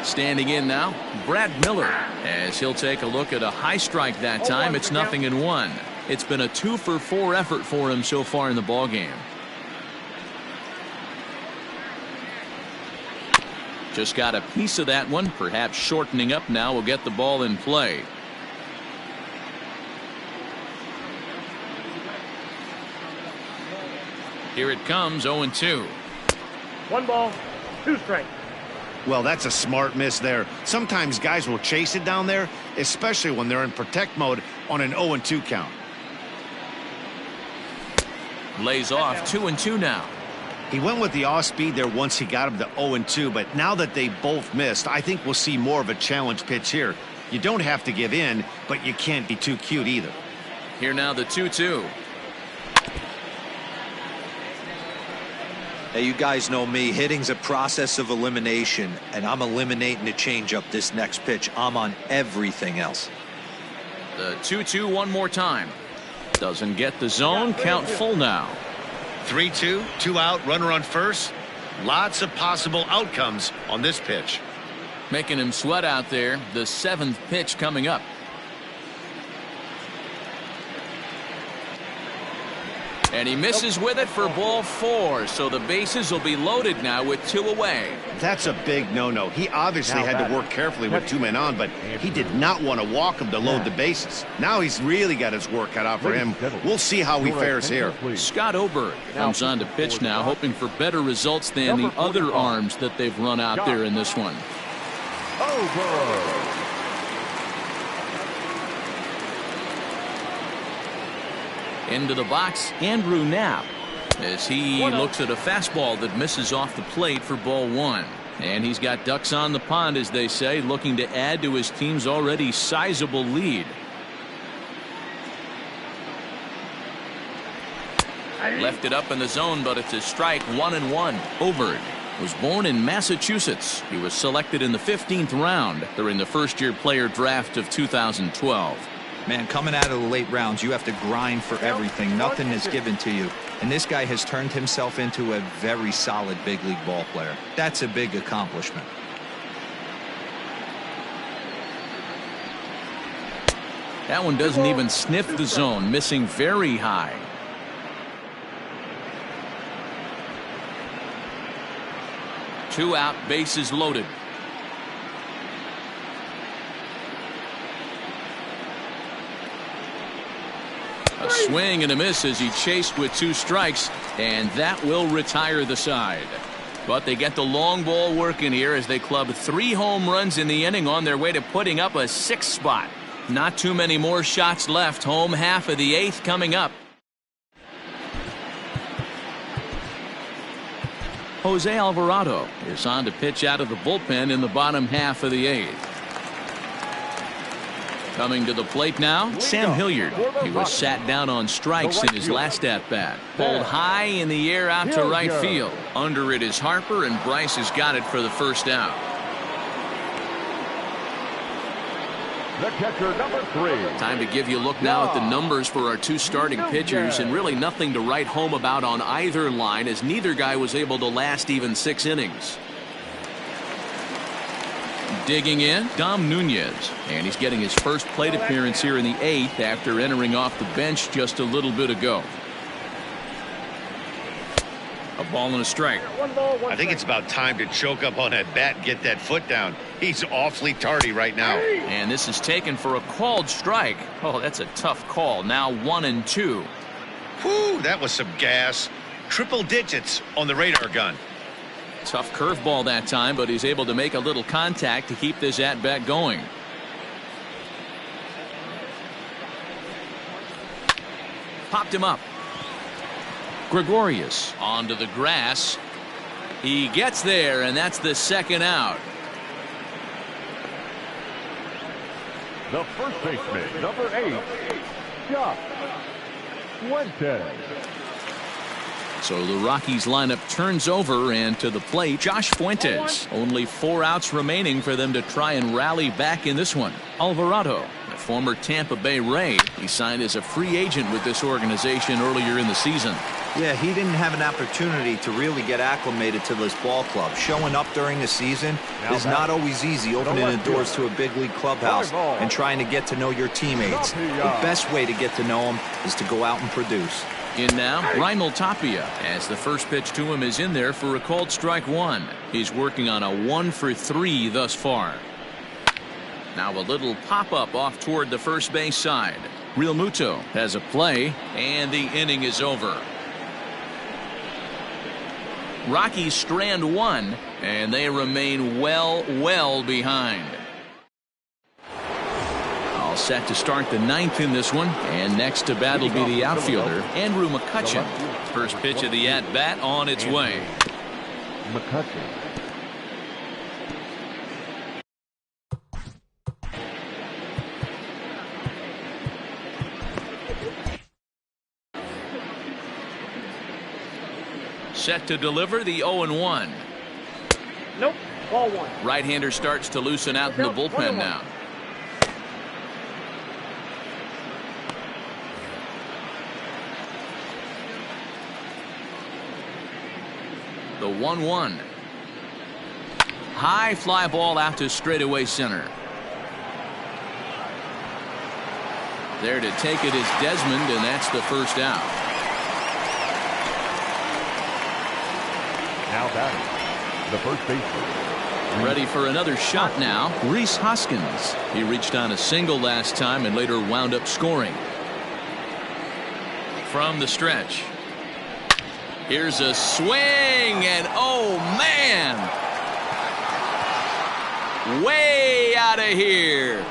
Standing in now, Brad Miller, as he'll take a look at a high strike that time. It's 0-1. It's been a 2-for-4 effort for him so far in the ballgame. Just got a piece of that one, perhaps shortening up now will get the ball in play. Here it comes, 0-2. 1 ball, 2 strikes. Well, that's a smart miss there. Sometimes guys will chase it down there, especially when they're in protect mode on an 0-2 count. Lays off 2-2 now. He went with the off speed there once he got him to 0-2, but now that they both missed, I think we'll see more of a challenge pitch here. You don't have to give in, but you can't be too cute either. Here now the 2-2. Hey, you guys know me. Hitting's a process of elimination, and I'm eliminating the changeup this next pitch. I'm on everything else. The 2-2 one more time. Doesn't get the zone. Count full now. 3-2, 2 out, runner on first. Lots of possible outcomes on this pitch. Making him sweat out there. The 7th pitch coming up. And he misses with it for ball 4. So the bases will be loaded now with 2 away. That's a big no-no. He obviously had to work carefully with 2 men on, but he did not want to walk him to load the bases. Now he's really got his work cut out for him. We'll see how he fares here. Scott Oberg comes on to pitch now, hoping for better results than the other arms that they've run out there in this one. Over. Into the box, Andrew Knapp, as he looks at a fastball that misses off the plate for ball 1. And he's got ducks on the pond, as they say, looking to add to his team's already sizable lead. Left it up in the zone, but it's a strike. 1-1. Oberg was born in Massachusetts. He was selected in the 15th round during the first-year player draft of 2012. Man, coming out of the late rounds, you have to grind for everything. Nothing is given to you. And this guy has turned himself into a very solid big league ball player. That's a big accomplishment. That one doesn't even sniff the zone, missing very high. Two out, bases loaded. A swing and a miss as he chased with 2 strikes, and that will retire the side. But they get the long ball working here as they club 3 home runs in the inning on their way to putting up a 6th spot. Not too many more shots left. Home half of the 8th coming up. Jose Alvarado is on to pitch out of the bullpen in the bottom half of the 8th. Coming to the plate now, Sam Hilliard. He was sat down on strikes in his last at-bat. Pulled high in the air out to right field. Under it is Harper, and Bryce has got it for the first out. The catcher, number 3. Time to give you a look now at the numbers for our 2 starting pitchers, and really nothing to write home about on either line, as neither guy was able to last even 6 innings. Digging in, Dom Nunez, and he's getting his first plate appearance here in the 8th after entering off the bench just a little bit ago. A ball and a strike. I think it's about time to choke up on that bat and get that foot down. He's awfully tardy right now. And this is taken for a called strike. Oh, that's a tough call. Now 1-2. Whew, that was some gas. Triple digits on the radar gun. Tough curveball that time, but he's able to make a little contact to keep this at-bat going. Popped him up. Gregorius onto the grass. He gets there, and that's the 2nd out. The first baseman, number 8, Josh Fuentes. So the Rockies lineup turns over, and to the plate, Josh Fuentes. Only 4 outs remaining for them to try and rally back in this one. Alvarado, the former Tampa Bay Ray. He signed as a free agent with this organization earlier in the season. Yeah, he didn't have an opportunity to really get acclimated to this ball club. Showing up during the season is not always easy, opening the doors to a big league clubhouse and trying to get to know your teammates. The best way to get to know them is to go out and produce. In now, Raimel Tapia, as the first pitch to him is in there for a called strike one. He's working on a 1-for-3 thus far. Now a little pop-up off toward the first base side. Real Muto has a play, and the inning is over. Rockies strand one, and they remain well behind. All set to start the ninth in this one, and next to bat will be the outfielder, Andrew McCutchen. First pitch of the at-bat on its way. McCutchen. Set to deliver the 0-1. Nope. Ball one. Right-hander starts to loosen out in the bullpen now. The 1-1. High fly ball out to straightaway center. There to take it is Desmond, and that's the first out. Now batting, the first baseman. Ready for another shot now, Rhys Hoskins. He reached on a single last time and later wound up scoring. From the stretch. Here's a swing, and oh man! Way out of here.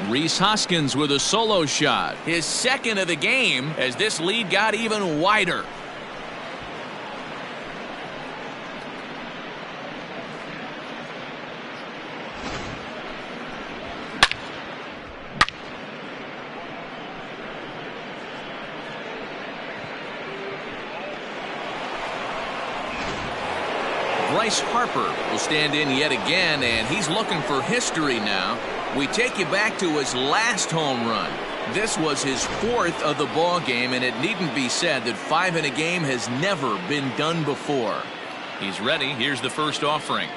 Rhys Hoskins with a solo shot, his second of the game, as this lead got even wider. Bryce Harper will stand in yet again, and he's looking for history now. We take you back to his last home run. This was his fourth of the ball game, and it needn't be said that 5 in a game has never been done before. He's ready. Here's the first offering.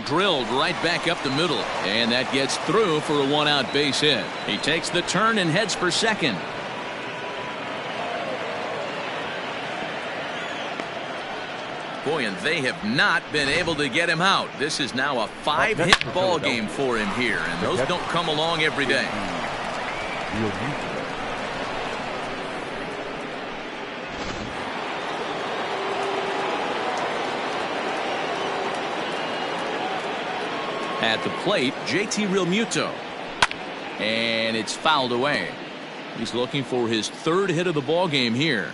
Drilled right back up the middle, and that gets through for a one-out base hit. He takes the turn and heads for second. Boy, and they have not been able to get him out. This is now a 5-hit ball game for him here, and those don't come along every day. At the plate, JT Realmuto. And it's fouled away. He's looking for his third hit of the ball game here.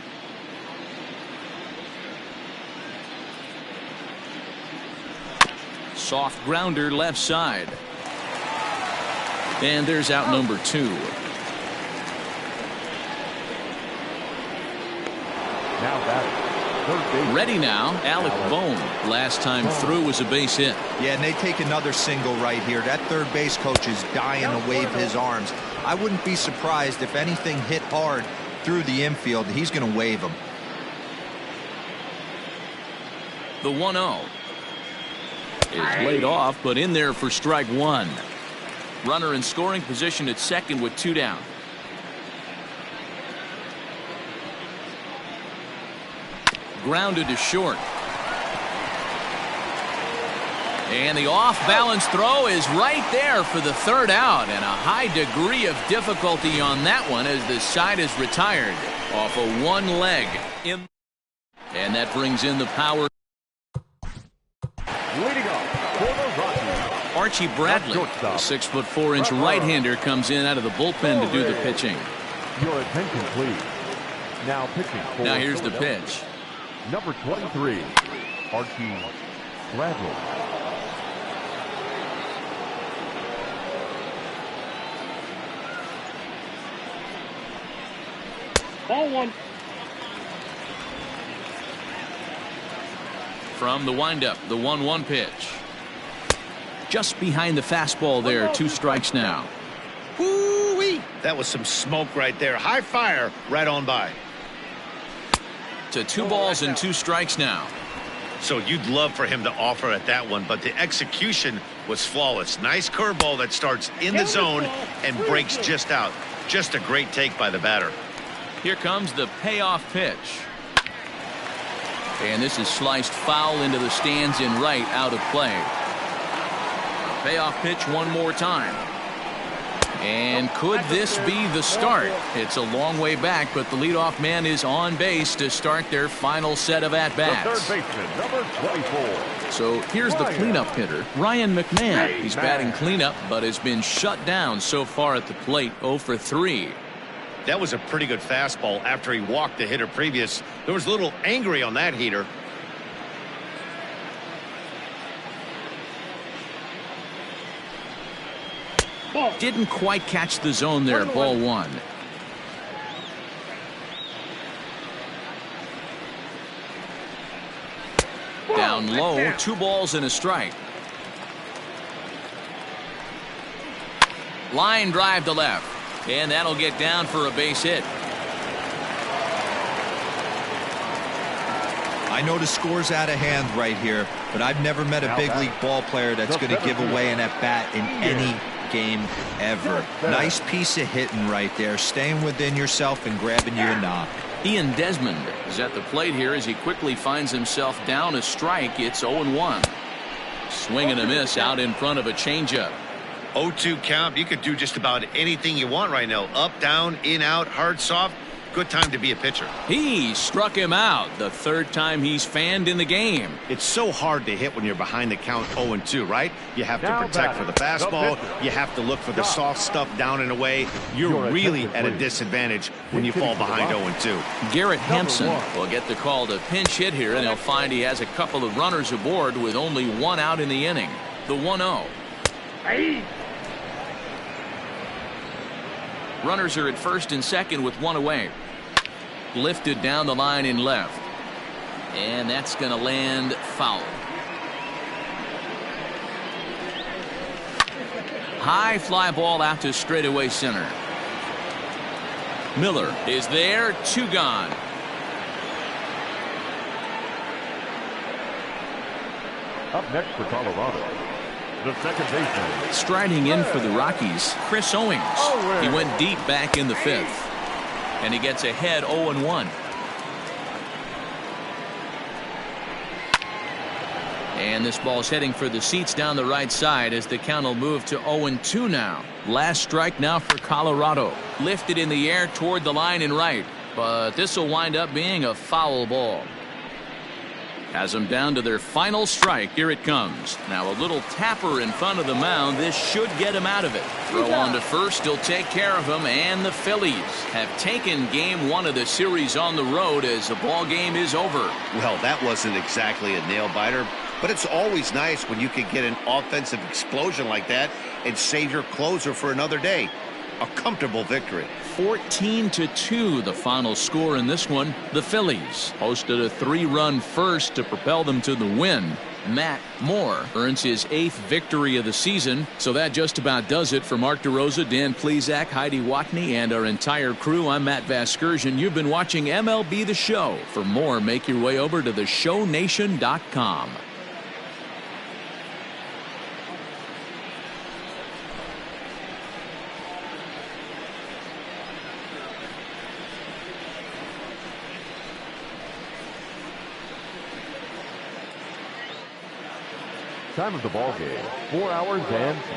Soft grounder left side. And there's out number 2. Now batting, third base. Ready now, Alec Bohm. Last time through was a base hit. Yeah, and they take another single right here. That third base coach is dying to wave his arms. I wouldn't be surprised if anything hit hard through the infield. He's going to wave them. The 1-0 is laid off, but in there for strike one. Runner in scoring position at second with 2 down. Grounded to short. And the off-balance throw is right there for the third out, and a high degree of difficulty on that one as the side is retired off of one leg. And that brings in the power. Leading up for the Rockies, Archie Bradley, the 6'4" right-hander, comes in out of the bullpen to do the pitching. Your attention, please. Now pitching for Now here's the pitch. Number 23, Archie Bradley. Ball one. from the windup, the 1-1 pitch. Just behind the fastball there, 2 strikes now. Woo-wee! That was some smoke right there. High fire right on by. To 2 balls and 2 strikes now. So you'd love for him to offer at that one, but the execution was flawless. Nice curveball that starts in the zone and breaks just out. Just a great take by the batter. Here comes the payoff pitch. And this is sliced foul into the stands in right, out of play. Payoff pitch one more time. And could this be the start? It's a long way back, but the leadoff man is on base to start their final set of at-bats. Third baseman, number 24. So here's the cleanup hitter, Ryan McMahon. He's batting cleanup, but has been shut down so far at the plate, 0 for 3. That was a pretty good fastball after he walked the hitter previous. There was a little angry on that heater. Didn't quite catch the zone there, ball 1. Down low, 2 balls and a strike. Line drive to left. And that'll get down for a base hit. I know the score's out of hand right here, but I've never met a big league ball player that's going to give away an at-bat in any game ever. Nice piece of hitting right there, staying within yourself and grabbing you a knock. Ian Desmond is at the plate here as he quickly finds himself down a strike. It's 0-1. Swing and a miss out in front of a changeup. 0-2 count. You could do just about anything you want right now. Up, down, in, out, hard, soft. Good time to be a pitcher. He struck him out the 3rd time he's fanned in the game. It's so hard to hit when you're behind the count 0-2, right? You have to protect for the fastball. You have to look for the soft stuff down and away. You're really at a disadvantage when you fall behind 0-2. Garrett Hampson will get the call to pinch hit here, and they'll find he has a couple of runners aboard with only 1 out in the inning. The 1-0. Runners are at first and second with 1 away. Lifted down the line in left. And that's going to land foul. High fly ball out to straightaway center. Miller is there, 2 gone. Up next for Colorado, the second baseman. Striding in for the Rockies, Chris Owings. He went deep back in the 5th. And he gets ahead 0-1. And this ball's heading for the seats down the right side as the count will move to 0-2 now. Last strike now for Colorado. Lifted in the air toward the line in right. But this will wind up being a foul ball. Has them down to their final strike. Here it comes. Now a little tapper in front of the mound. This should get him out of it. Throw on to first. He'll take care of him. And the Phillies have taken game 1 of the series on the road as the ball game is over. Well, that wasn't exactly a nail biter, but it's always nice when you can get an offensive explosion like that and save your closer for another day. A comfortable victory. 14-2 the final score in this one. The Phillies posted a 3-run first to propel them to the win. Matt Moore earns his 8th victory of the season. So that just about does it for Mark DeRosa, Dan Plesac, Heidi Watney, and our entire crew. I'm Matt Vasgersian. You've been watching MLB The Show. For more, make your way over to theshownation.com. Time of the ball game, 4 hours and